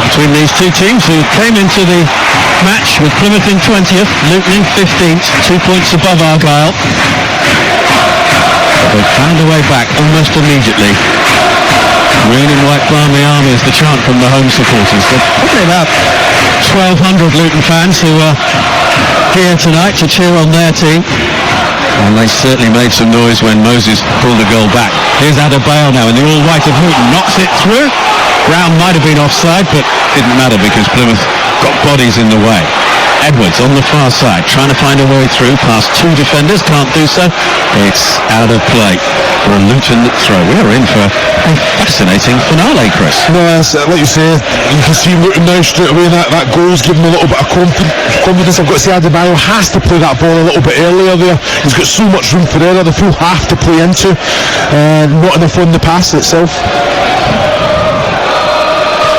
between these two teams who came into the match with Plymouth in 20th, Luton in 15th, 2 points above Argyle. They found a way back almost immediately. Green and white balmy army is the chant from the home supporters. There's probably about 1,200 Luton fans who are here tonight to cheer on their team. And they certainly made some noise when Moses pulled the goal back. Here's Adebayo now in the all-white of Luton. Knocks it through. Brown might have been offside, but didn't matter because Plymouth got bodies in the way. Edwards on the far side, trying to find a way through past two defenders, can't do so. It's out of play for a Luton throw. We're in for a fascinating finale, Chris. No, like you say, you can see Luton now straight away. That goal's giving him a little bit of confidence. I've got to say, Adebayo has to play that ball a little bit earlier there. He's got so much room for error. The full half to play into, not enough on the pass itself.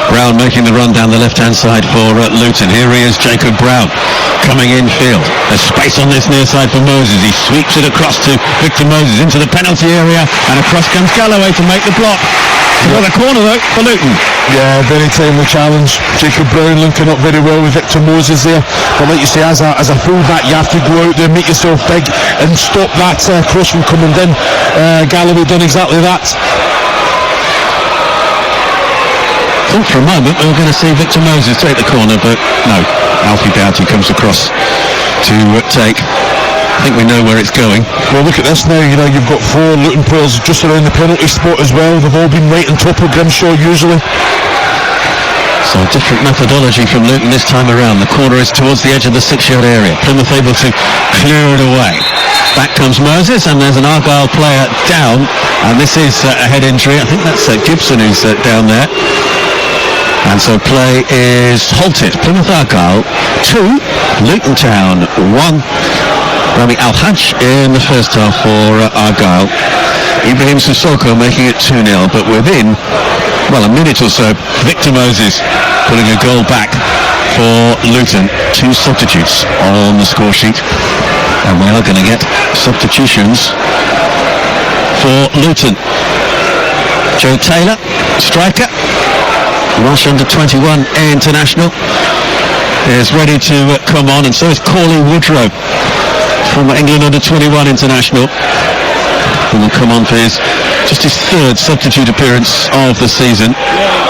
Brown making the run down the left-hand side for Luton. Here he is, Jacob Brown, coming in field. There's space on this near side for Moses. He sweeps it across to Victor Moses into the penalty area, and across comes Galloway to make the block. Got a corner though for Luton. Yeah, very timely challenge. Jacob Brown linking up very well with Victor Moses there. But like you say, as a full-back, you have to go out there, make yourself big, and stop that cross from coming in. Galloway done exactly that. Thought for a moment we were going to see Victor Moses take the corner, but no. Alfie Doughty comes across to take. I think we know where it's going. Well, look at this now. You know, you've got four Luton players just around the penalty spot as well. They've all been right on top of Grimshaw usually. So a different methodology from Luton this time around. The corner is towards the edge of the 6-yard area. Plymouth able to clear it away. Back comes Moses, and there's an Argyle player down, and this is a head injury. I think that's Gibson who's down there. And so play is halted. Plymouth Argyle 2, Luton Town 1. Rami Al-Hajj in the first half for Argyle. Ibrahim Sissoko making it 2-0, but within, well, a minute or so, Victor Moses putting a goal back for Luton. 2 substitutes on the score sheet, and we are going to get substitutions for Luton. Joe Taylor, striker, Welsh under-21 international, is ready to come on, and so is Cauley Woodrow, former England under-21 international, who will come on for his third substitute appearance of the season.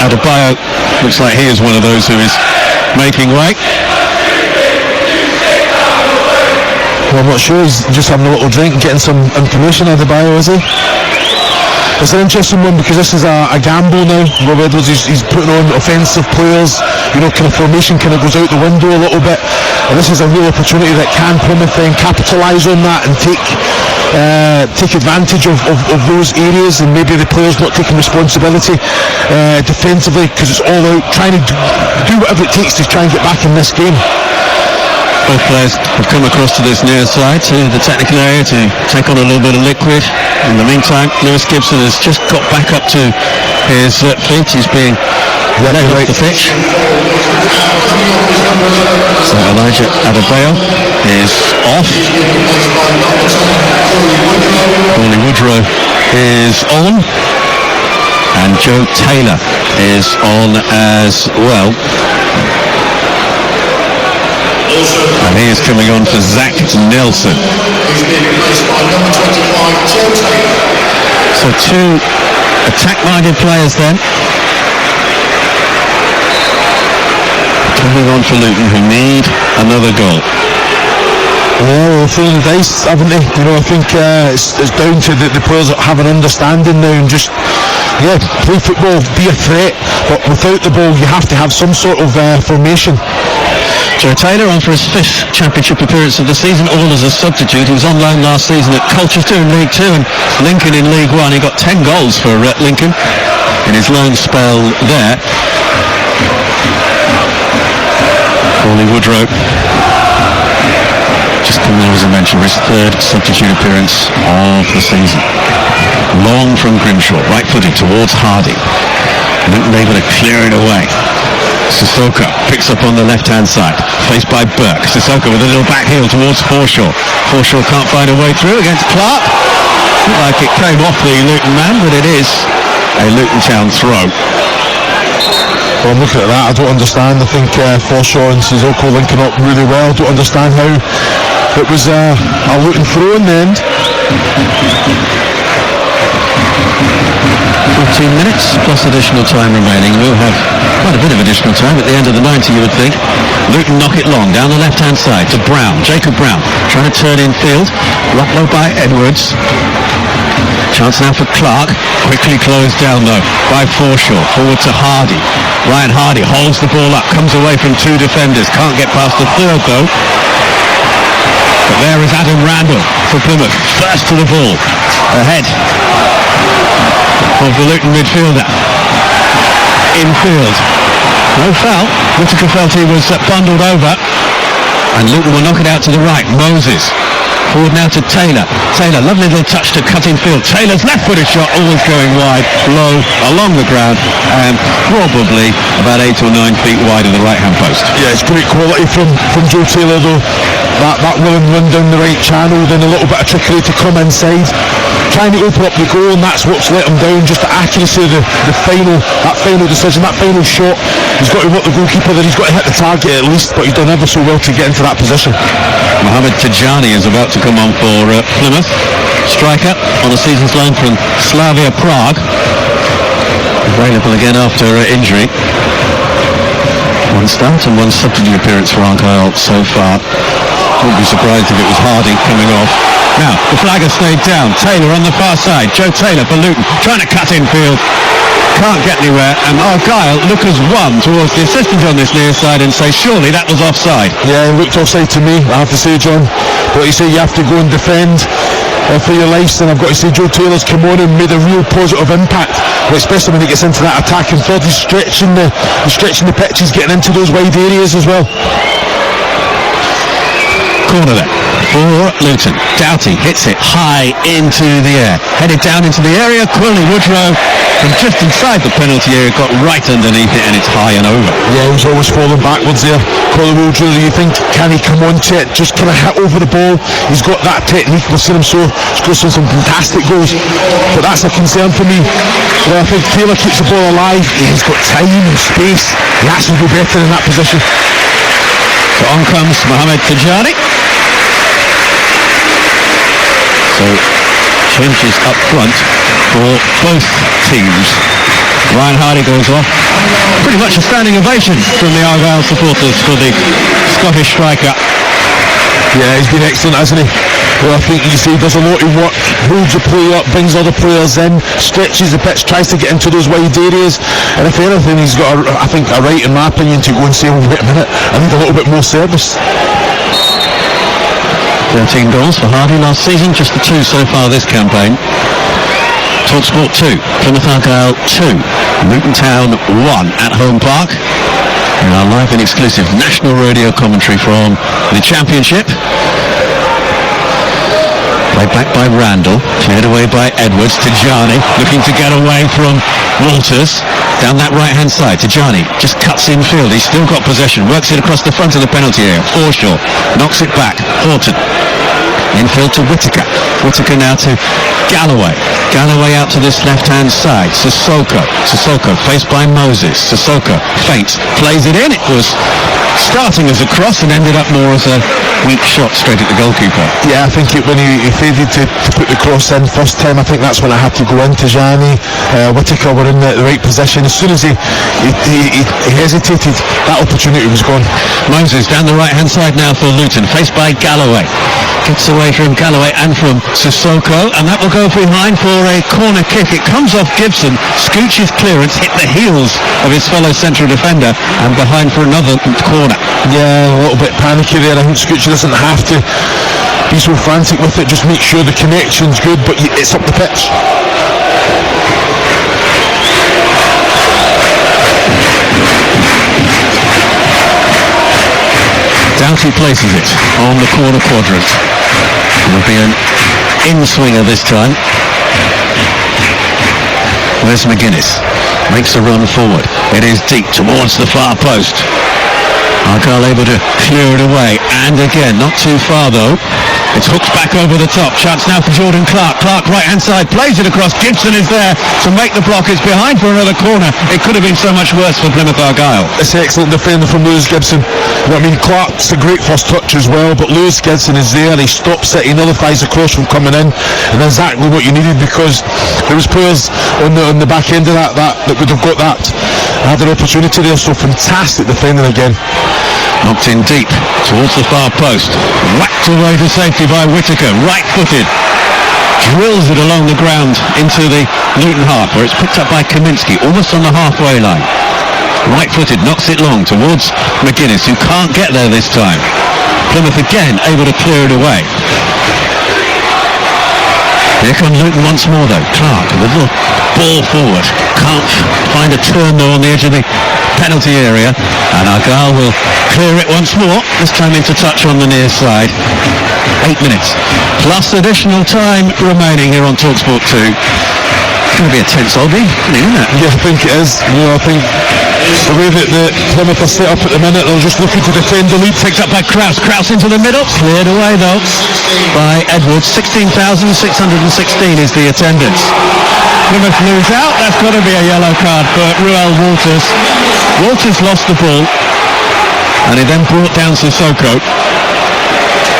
Adebayo looks like he is one of those who is making way. Well, I'm not sure, he's just having a little drink and getting some information. Adebayo, is he? It's an interesting one because this is a gamble now. Rob Edwards, he's putting on offensive players, you know, kind of formation kind of goes out the window a little bit, and this is a real opportunity that can Plymouth then capitalise on that and take advantage of those areas, and maybe the players not taking responsibility defensively, because it's all out trying to do whatever it takes to try and get back in this game. Both players have come across to this near side, to the technical area, to take on a little bit of liquid. In the meantime, Lewis Gibson has just got back up to his feet. He's being led off the pitch. So Elijah Adebayo is off. Cauley Woodrow is on. And Joe Taylor is on as well. And he is coming on for Zach Nelson. So 2 attack-minded players then. Coming on for Luton, who need another goal. Yeah, they're throwing the dice, haven't they? You know, I think it's down to the players that have an understanding now and just, play football, be a threat, but without the ball you have to have some sort of formation. Joe Taylor on for his 5th championship appearance of the season, all as a substitute. He was on loan last season at Colchester in League 2 and Lincoln in League 1. He got 10 goals for Lincoln in his loan spell there. Cauley Woodrow just coming on, as I mentioned, for his 3rd substitute appearance of the season. Long from Grimshaw, right-footed towards Hardy. Luton able to clear it away. Sissoko picks up on the left-hand side, faced by Burke. Sissoko with a little back heel towards Forshaw. Forshaw can't find a way through against Clark. Looked like it came off the Luton man, but it is a Luton Town throw. Well, I'm looking at that, I don't understand. I think Forshaw and Sissoko linking up really well. I don't understand how it was a Luton throw in the end. 14 minutes plus additional time remaining. We'll have quite a bit of additional time at the end of the 90, you would think. Luton knock it long down the left-hand side to Brown. Jacob Brown trying to turn in field. Low by Edwards. Chance now for Clark. Quickly closed down though by Forshaw. Forward to Hardy. Ryan Hardy holds the ball up, comes away from two defenders. Can't get past the third though. But there is Adam Randall for Plymouth. First to the ball. Ahead of the Luton midfielder. Infield. No foul. Whittaker felt he was bundled over. And Luton will knock it out to the right. Moses. Forward now to Taylor. Taylor, lovely little touch to cut in field. Taylor's left-footed shot, always going wide, low, along the ground, and probably about 8 or 9 feet wide of the right-hand post. Yeah, it's great quality from Joe Taylor though. That willing run down the right channel, then a little bit of trickery to come inside, trying to open up the goal, and that's what's let him down. Just the accuracy of the final decision, that final shot. He's got to work the goalkeeper there. He's got to hit the target at least, but he's done ever so well to get into that position. Mohamed Tijani is about to come on for Plymouth. Striker on the season's loan from Slavia Prague. Available again after injury. One start and one substitute appearance for Argyle so far. Wouldn't be surprised if it was Hardy coming off. Now, the flag has stayed down. Taylor on the far side. Joe Taylor for Luton, trying to cut infield. Can't get anywhere, and Argyle look as one towards the assistant on this near side and say, surely that was offside. Yeah, it looked offside to me, I have to say, John. But you say you have to go and defend for your lives, and I've got to say Joe Taylor's come on and made a real positive impact, especially when he gets into that attacking third. He's stretching the pitch, he's getting into those wide areas as well. Corner there for Luton. Doughty hits it high into the air. Headed down into the area. Quilly Woodrow from just inside the penalty area got right underneath it, and it's high and over. Yeah, he's always falling backwards there. Quilly Woodrow, you think, can he come on to it? Just kind of hit over the ball. He's got that technique. We've seen him score some fantastic goals. But that's a concern for me. Well, I think Taylor keeps the ball alive. He's got time and space. He has to go better in that position. So on comes Mohamed Tijani. So changes up front for both teams. Ryan Hardy goes off. Pretty much a standing ovation from the Argyle supporters for the Scottish striker. Yeah, he's been excellent, hasn't he? Well, I think you see he does a lot of work, holds the play up, brings other players in, stretches the pitch, tries to get into those wide areas, and if anything, he's got, I think, a right, in my opinion, to go and say, oh, wait a minute, I need a little bit more service. 13 goals for Hardy last season, just the 2 so far this campaign. TalkSport 2, Plymouth Argyle 2, Luton Town 1 at Home Park. And our live and exclusive national radio commentary from the Championship. Played back by Randall, cleared away by Edwards. Tijani looking to get away from Walters. Down that right hand side, Tijani just cuts infield. He's still got possession, works it across the front of the penalty area. Forshaw knocks it back. Horton infield to Whittaker. Whittaker now to Galloway. Galloway out to this left-hand side. Sissoko faced by Moses. Sissoko feints, plays it in. It was starting as a cross and ended up more as a weak shot straight at the goalkeeper. Yeah, I think when he faded to put the cross in first time, I think that's when I had to go in. Tijani, Whittaker were in the right position. As soon as he hesitated, that opportunity was gone. Moses down the right-hand side now for Luton, faced by Galloway. Gets away from Galloway and from Sissoko, and that will go behind for a corner kick. It comes off Gibson, scooches clearance, hit the heels of his fellow central defender, and behind for another corner. Yeah, a little bit panicky there. I think Scoochie doesn't have to be so frantic with it. Just make sure the connection's good, but it's up the pitch. Doughty places it on the corner quadrant. It'll be an in-swinger this time. Where's McGuinness? Makes a run forward. It is deep towards the far post. Argyle able to clear it away, and again, not too far though. It's hooked back over the top. Chance now for Jordan Clark. Clark right hand side, plays it across. Gibson is there to make the block. It's behind for another corner. It could have been so much worse for Plymouth Argyle. It's excellent defender from Lewis Gibson. I mean, Clark's a great first touch as well, but Lewis Gibson is there. He stops it, he nullifies the cross from coming in, and exactly what you needed, because there was players on the back end of that would have got that. Had an opportunity there, so fantastic defending again. Knocked in deep towards the far post. Whacked away to safety by Whittaker, right-footed. drills it along the ground into the Luton half, where it's picked up by Kaminsky, almost on the halfway line. Right-footed, knocks it long towards McGuinness, who can't get there this time. Plymouth again able to clear it away. Here comes Luton once more though. Clark with a little ball forward. Can't find a turn though on the edge of the penalty area. And Argyle will clear it once more, this time into touch on the near side. 8 minutes plus additional time remaining here on TalkSport 2. It's going to be a tense hobby, isn't it? Yeah, I think it is. I think the way that the Plymouth are set up at the minute, they're just looking to defend the lead. Picked up by Krause. Krause into the middle. Cleared away though by Edwards. 16,616 is the attendance. Plymouth lose out. That's got to be a yellow card for Ruel Walters. Walters lost the ball and he then brought down Sissoko.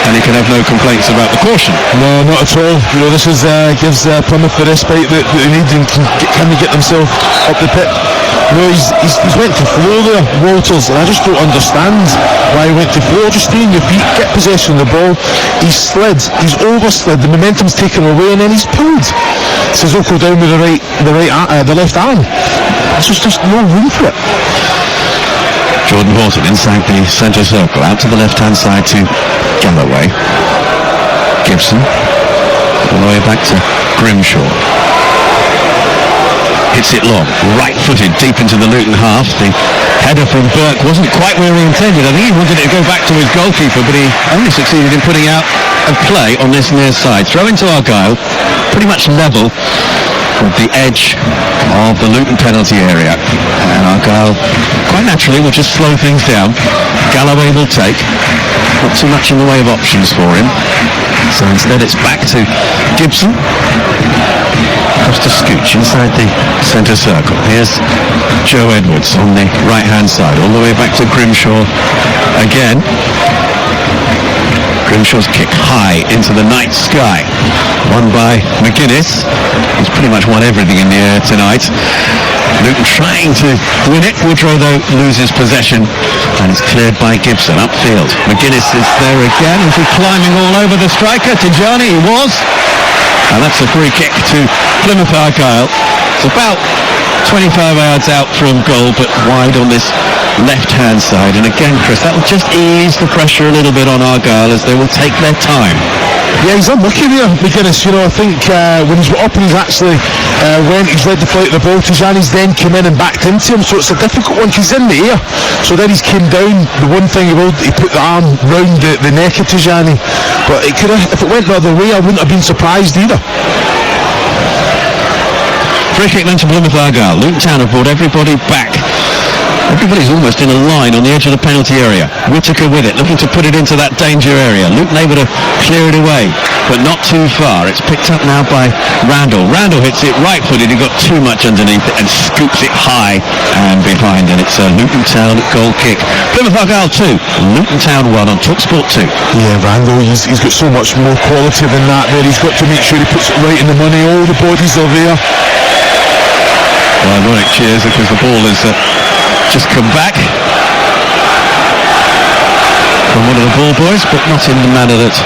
And he can have no complaints about the caution. No, not at all. This is gives Plymouth the respite that they need, and can they get themselves up the pit? He's went to floor there, Walters, and I just don't understand why he went to floor. Just stay on your feet, get possession of the ball. He's slid, he's overslid, the momentum's taken away, and then he's pulled Sissoko down with the left arm. There's just no room for it. Jordan Horton inside the centre circle, out to the left-hand side to Galloway. Gibson, all the way back to Grimshaw. Hits it long, right-footed, deep into the Luton half. The header from Burke wasn't quite where he intended. I think he wanted it to go back to his goalkeeper, but he only succeeded in putting out a play on this near side. Throw into Argyle, pretty much level with the edge of the Luton penalty area, and Argyle quite naturally will just slow things down. Galloway will take, not too much in the way of options for him, so instead it's back to Gibson. Across to Scooch inside the centre circle. Here's Joe Edwards on the right hand side, all the way back to Grimshaw again. Grimshaw's kick high into the night sky, won by McGuinness. He's pretty much won everything in the air tonight. Luton trying to win it. Woodrow though loses possession, and it's cleared by Gibson upfield. McGuinness is there again. Is he climbing all over the striker? Tijani, he was. And that's a free kick to Plymouth Argyle. It's about 25 yards out from goal, but wide on this left-hand side. And again, Chris, that will just ease the pressure a little bit on Argyle as they will take their time. Yeah, he's unlucky there, McGuinness. I think when he's up and he's actually he's led the flight of the ball, Tijani's then come in and backed into him, so it's a difficult one. He's in the air, so then he's came down. The one thing he put the arm round the neck of Tijani, but it could have, if it went the other way, I wouldn't have been surprised either. Free kick then to Plymouth Argyle. Luton Town have brought everybody back. Everybody's almost in a line on the edge of the penalty area. Whittaker with it, looking to put it into that danger area. Luton able to clear it away, but not too far. It's picked up now by Randall. Randall hits it right-footed. He got too much underneath it and scoops it high and behind. And it's a Luton Town goal kick. Plymouth Argyle 2, Luton Town 1 on TalkSport 2. Yeah, Randall, he's got so much more quality than that there. He's got to make sure he puts it right in the money. All the bodies are there. Well, ironic cheers because the ball is just come back from one of the ball boys, but not in the manner that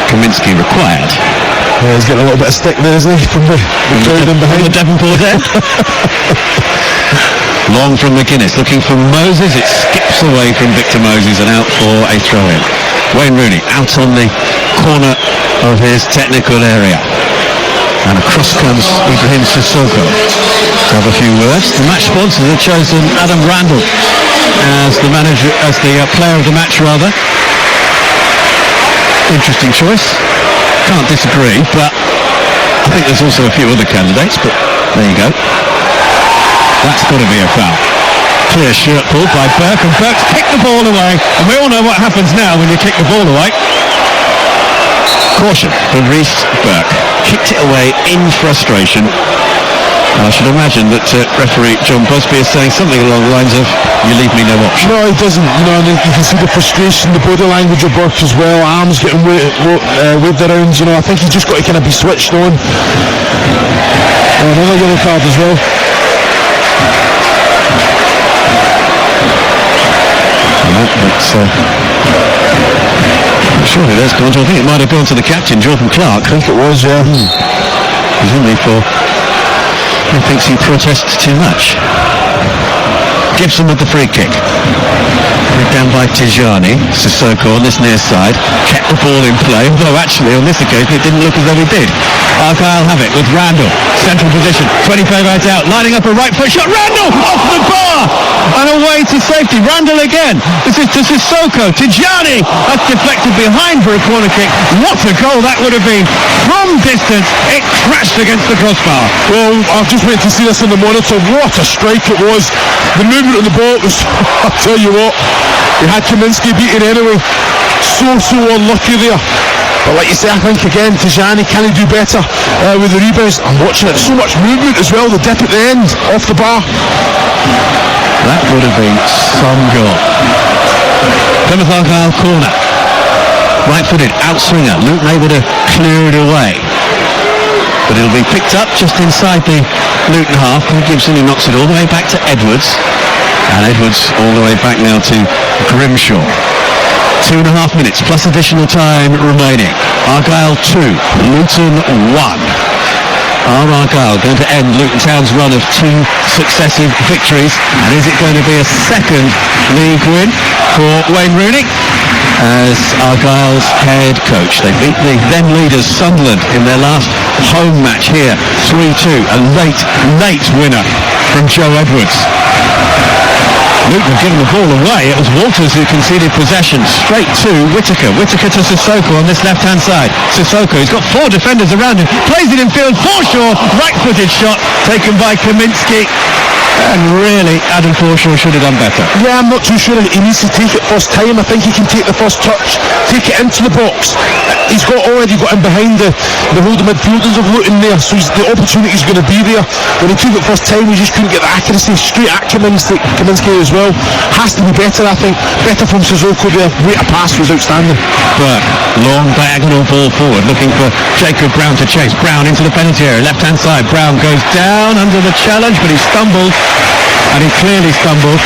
Kaminsky required. Yeah, he's getting a little bit of stick there, isn't he, from the behind the Devonport end. Long from McGuinness, looking for Moses. It skips away from Victor Moses and out for a throw-in. Wayne Rooney out on the corner of his technical area. And across comes Ibrahim Sissoko to have a few words. The match sponsors have chosen Adam Randall as the manager, as the player of the match rather. Interesting choice. Can't disagree, but I think there's also a few other candidates, but there you go. That's got to be a foul. Clear shirt pull by Burke, and Burke's kicked the ball away, and we all know what happens now when you kick the ball away. Caution for Reece Burke. Kicked it away in frustration. And I should imagine that referee John Busby is saying something along the lines of, you leave me no option. No, he doesn't. And you can see the frustration, the body language of Burke as well. Arms getting waved around. I think he's just got to kind of be switched on. Another yellow card as well. Surely that's gone to, I think it might have gone to the captain, Jordan Clark. I think it was, yeah. Presumably for, he thinks he protests too much. Gibson with the free kick. Down by Tijani. Sissoko on this near side kept the ball in play, although actually on this occasion it didn't look as though he did. Argyle have it with Randall, central position, 25 yards out, lining up a right foot shot. Randall off the bar and away to safety. Randall again. This is to Sissoko. Tijani, that's deflected behind for a corner kick. What a goal that would have been from distance. It crashed against the crossbar. Well, I've just waited to see this on the monitor. What a strike it was. The movement of the ball was, I'll tell you what, we had Kaminsky beaten anyway. So unlucky there. But like you say, I think again, Tijani, can he do better with the rebounds? I'm watching it, so much movement as well, the dip at the end, off the bar. That would have been some goal. Plymouth Argyle corner. Right-footed, outswinger. Luton able to clear it away. But it'll be picked up just inside the Luton half. Gibson, who knocks it all the way back to Edwards. And Edwards all the way back now to Grimshaw. 2.5 minutes plus additional time remaining. Argyle 2, Luton 1. Are Argyle going to end Luton Town's run of 2 successive victories? And is it going to be a second league win for Wayne Rooney as Argyle's head coach? They beat the then leaders Sunderland in their last home match here, 3-2. A late winner from Joe Edwards. Luton have given the ball away. It was Walters who conceded possession straight to Whittaker. Whittaker to Sissoko on this left-hand side. Sissoko, he's got 4 defenders around him. Plays it in field, Forshaw, right-footed shot taken by Kaminsky. And really, Adam Forshaw should have done better. Yeah, I'm not too sure he needs to take it first time. I think he can take the first touch, take it into the box. He's already got him behind the holding midfielders of Luton there, so the opportunity's going to be there. When he took it first time, he just couldn't get the accuracy straight at Kaminsky as well. Has to be better, I think. Better from Sissoko there. Rate of pass was outstanding. But long diagonal ball forward, looking for Jacob Brown to chase. Brown into the penalty area, left-hand side. Brown goes down under the challenge, but he stumbled. And he clearly stumbled,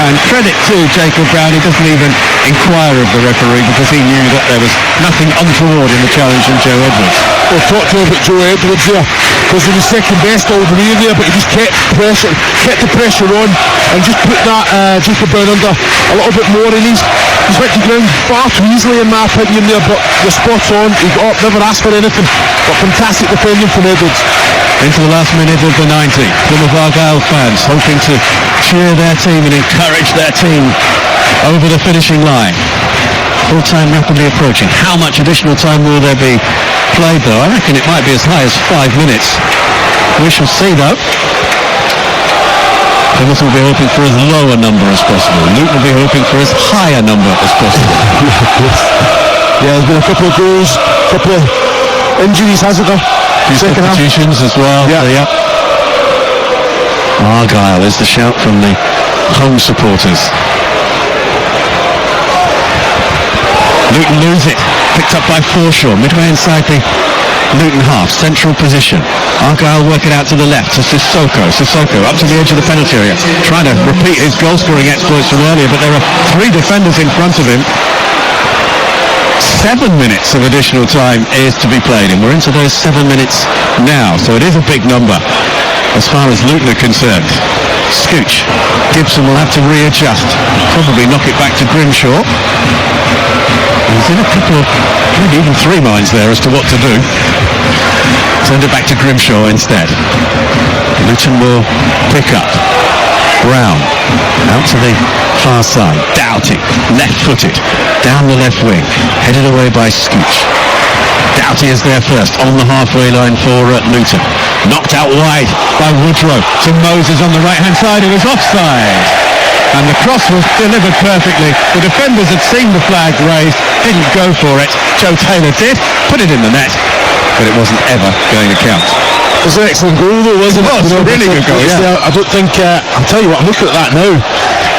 and credit to Jacob Brown, he doesn't even inquire of the referee because he knew that there was nothing untoward in the challenge from Joe Edwards. Well, talk to him about Joe Edwards there, because he was second best all the way there, but he just kept the pressure on and just put that Jacob Brown under a little bit more, and he's went to ground far too easily in my opinion there, but you're spot on. He got up, never asked for anything, but fantastic defending from Edwards. Into the last minute of the 90, Plymouth Argyle fans hoping to cheer their team and encourage their team over the finishing line. Full time rapidly approaching. How much additional time will there be played though? I reckon it might be as high as 5 minutes. We shall see though. Plymouth will be hoping for as low a number as possible. Luton will be hoping for as high a number as possible. Yeah, there's been a couple of goals, a couple of injuries, hasn't there? Substitutions as well. Yeah. Argyle is the shout from the home supporters. Luton lose it. Picked up by Forshaw, midway inside the Luton half, central position. Argyle work it out to the left to Sissoko. Sissoko up to the edge of the penalty area, trying to repeat his goal-scoring exploits from earlier, but there are 3 defenders in front of him. 7 minutes of additional time is to be played, and we're into those 7 minutes now, so it is a big number as far as Luton are concerned. Scooch. Gibson will have to readjust, probably knock it back to Grimshaw. He's in a couple of, maybe even 3 minds there as to what to do. Send it back to Grimshaw instead. Luton will pick up. Brown out to the far side. Doughty, left-footed, down the left wing, headed away by Scooch. Doughty is there first on the halfway line for Luton. Knocked out wide by Woodrow to Moses on the right-hand side, who was offside. And the cross was delivered perfectly. The defenders had seen the flag raised, didn't go for it. Joe Taylor did, put it in the net, but it wasn't ever going to count. It was an excellent goal though, wasn't it? It was a really good goal, yeah. I don't think, I'll tell you what, I'm looking at that now.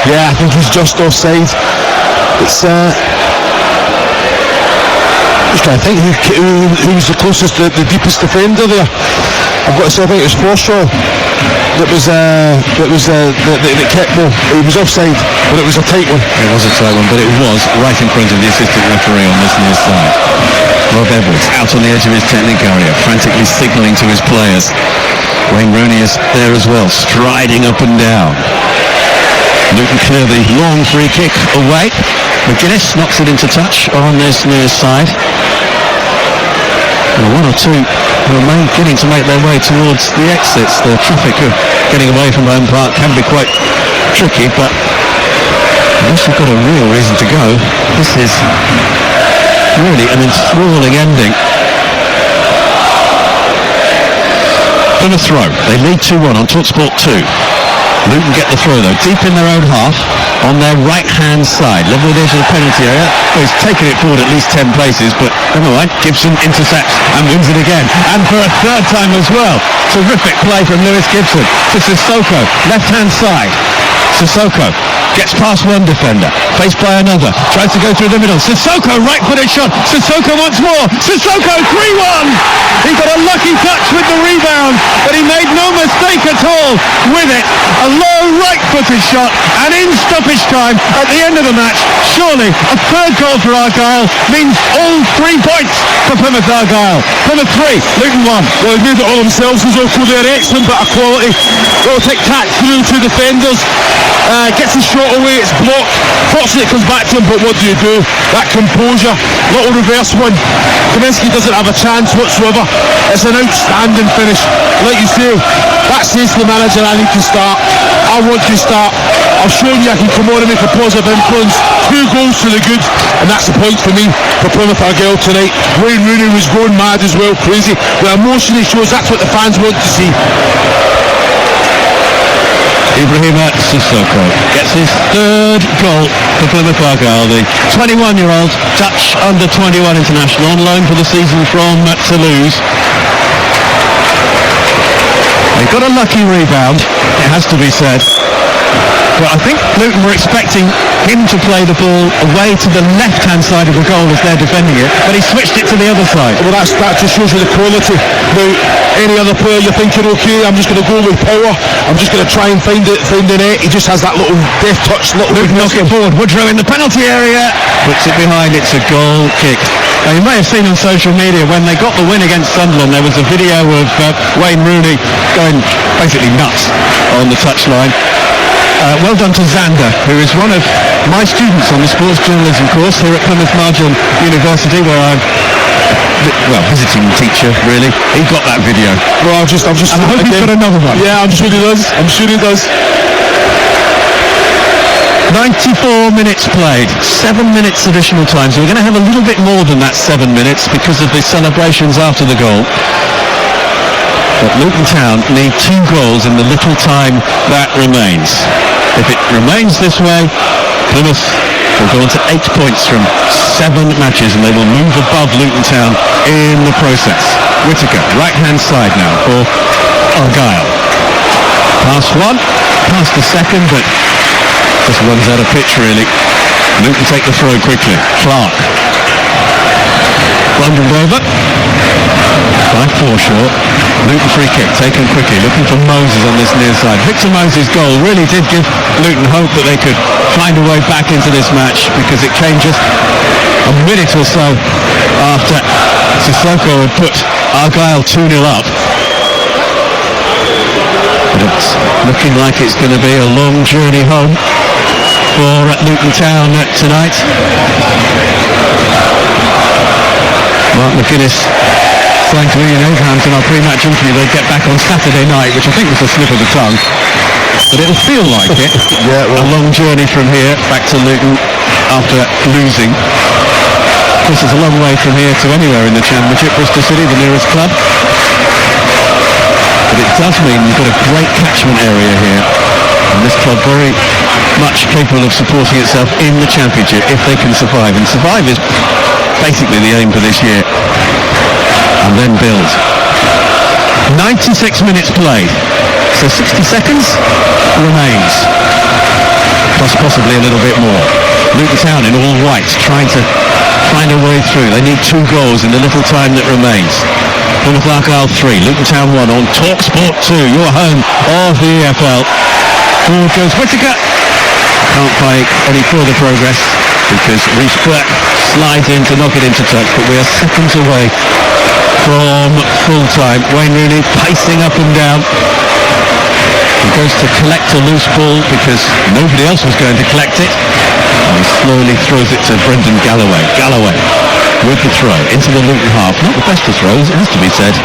Yeah, I think he's just offside. It's, just trying to think who was the closest, the deepest defender there. I've got to say, I think it was Forshaw. that kept Mo. It was offside, but it was a tight one. It was a tight one, but it was right in front of the assistant referee on this near side. Rob Edwards out on the edge of his technical area, frantically signalling to his players. Wayne Rooney is there as well, striding up and down. Luton clear the long free kick away. McGuinness knocks it into touch on this near side. And one or two who are beginning to make their way towards the exits. The traffic getting away from home park can be quite tricky, but unless you've got a real reason to go, this is really an enthralling ending. Plymouth throw. They lead 2-1 on TalkSport 2. Luton get the throw though, deep in their own half, on their right-hand side, level with the edge of the penalty area. Well, he's taken it forward at least 10 places, but never mind. Gibson intercepts and wins it again, and for a third time as well. Terrific play from Lewis Gibson to Sissoko, left-hand side. Sissoko gets past one defender, faced by another, tries to go through the middle. Sissoko, right-footed shot. Sissoko once more. Sissoko, 3-1. He got a lucky touch with the rebound, but he made no mistake at all with it. A low right-footed shot, and in stoppage time at the end of the match, surely a third goal for Argyle means all 3 points for Plymouth Argyle. Plymouth 3, Luton 1. Well, they've made it all themselves. There's also their excellent bit of quality. Little tic-tac through two defenders. Gets his shot away, it's blocked. Fortunately it comes back to him, but what do? That composure, little reverse one. Kaminsky doesn't have a chance whatsoever. It's an outstanding finish. Like you say, that says to the manager, I need to start. I want to start. I've shown you I can come on and make a positive influence. 2 goals to the good, and that's the point for me for Plymouth Argyle tonight. Wayne Rooney was going mad as well, crazy. The emotion he shows, that's what the fans want to see. Ibrahima Sissoko gets his third goal for Plymouth Argyle, the 21-year-old Dutch under-21 international on loan for the season from Toulouse. They got a lucky rebound, it has to be said. But I think Luton were expecting him to play the ball away to the left-hand side of the goal as they're defending it, but he switched it to the other side. Well, that just shows you the quality. Now, any other player you're thinking, okay, I'm just going to go with power, I'm just going to try and find the net. He just has that little deft touch, little knock it forward. Woodrow in the penalty area, puts it behind. It's a goal kick. Now, you may have seen on social media when they got the win against Sunderland, there was a video of Wayne Rooney going basically nuts on the touchline. Well done to Xander, who is one of my students on the sports journalism course here at Plymouth Marjon University, where I'm visiting teacher, really. He got that video. Well, I hope he's got another one. Yeah, I'm sure he does. 94 minutes played, 7 minutes additional time, so we're going to have a little bit more than that 7 minutes because of the celebrations after the goal. But Luton Town need 2 goals in the little time that remains. If it remains this way, Plymouth will go on to 8 points from 7 matches, and they will move above Luton Town in the process. Whittaker, right-hand side now for Argyle. Past one, past the second, but just runs out of pitch really. Luton take the throw quickly. Clark. Blundered over by Forshaw. Luton free kick taken quickly, looking for Moses on this near side. Victor Moses' goal really did give Luton hope that they could find a way back into this match, because it came just a minute or so after Sissoko had put Argyle 2-0 up. But it's looking like it's going to be a long journey home for Luton Town tonight. Mark McGuinness saying to Ian Abrahams in our pre-match interview they'd get back on Saturday night, which I think was a slip of the tongue. But it'll feel like it. Yeah, well, a long journey from here back to Luton after losing. Of course, it's a long way from here to anywhere in the Championship. Bristol City, the nearest club. But it does mean you've got a great catchment area here. And this club very much capable of supporting itself in the Championship if they can survive. And survive is basically the aim for this year. And then build. 96 minutes played. So 60 seconds remains. Plus possibly a little bit more. Luton Town in all white, trying to find a way through. They need 2 goals in the little time that remains. Plymouth Argyle 3, Luton Town 1 on TalkSport 2, your home of the EFL. Forward goes Whittaker. Can't make any further progress because Reece Burke slides in to knock it into touch, but we are seconds away from full time. Wayne Rooney pacing up and down. He goes to collect a loose ball because nobody else was going to collect it. And he slowly throws it to Brendan Galloway. Galloway with the throw into the Luton half. Not the best of throws, it has to be said.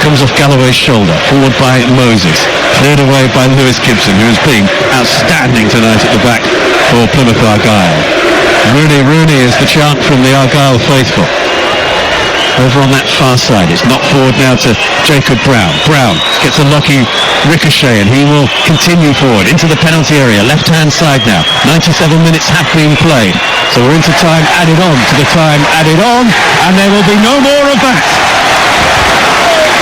Comes off Galloway's shoulder. Forward by Moses. Cleared away by Lewis Gibson, who has been outstanding tonight at the back for Plymouth Argyle. Rooney, Rooney is the chant from the Argyle faithful. Over on that far side, it's knocked forward now to Jacob Brown. Brown gets a lucky ricochet and he will continue forward into the penalty area, left hand side now. 97 minutes have been played, so we're into time added on to the time added on, and there will be no more of that.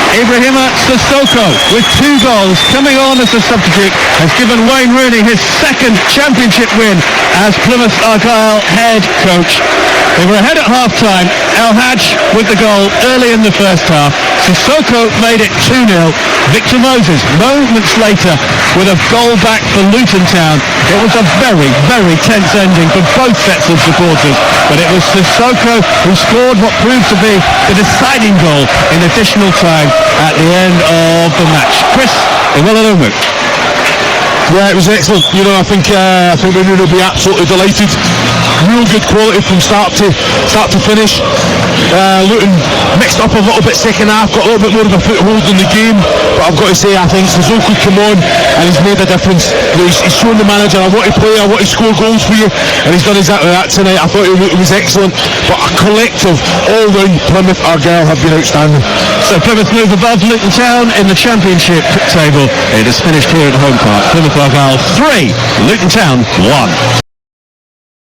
Ibrahima Sissoko with 2 goals coming on as a substitute has given Wayne Rooney his 2nd championship win as Plymouth Argyle head coach. They were ahead at half-time. El Hadj with the goal early in the first half. Sissoko made it 2-0. Victor Moses moments later with a goal back for Luton Town. It was a very, very tense ending for both sets of supporters, but it was Sissoko who scored what proved to be the deciding goal in additional time at the end of the match. Chris, Iwelumo. Yeah, it was excellent. You know, I think Rooney will be absolutely delighted. Real good quality from start to finish. Luton mixed up a little bit second half, got a little bit more of a foothold in the game, but I've got to say I think Sissoko come on and he's made a difference. He's shown the manager, I want to play, I want to score goals for you, and he's done exactly that tonight. I thought it was excellent, but a collective all round Plymouth Argyle have been outstanding. So Plymouth move above Luton Town in the championship table. It is finished here at Home Park. Plymouth Argyle 3, Luton Town 1.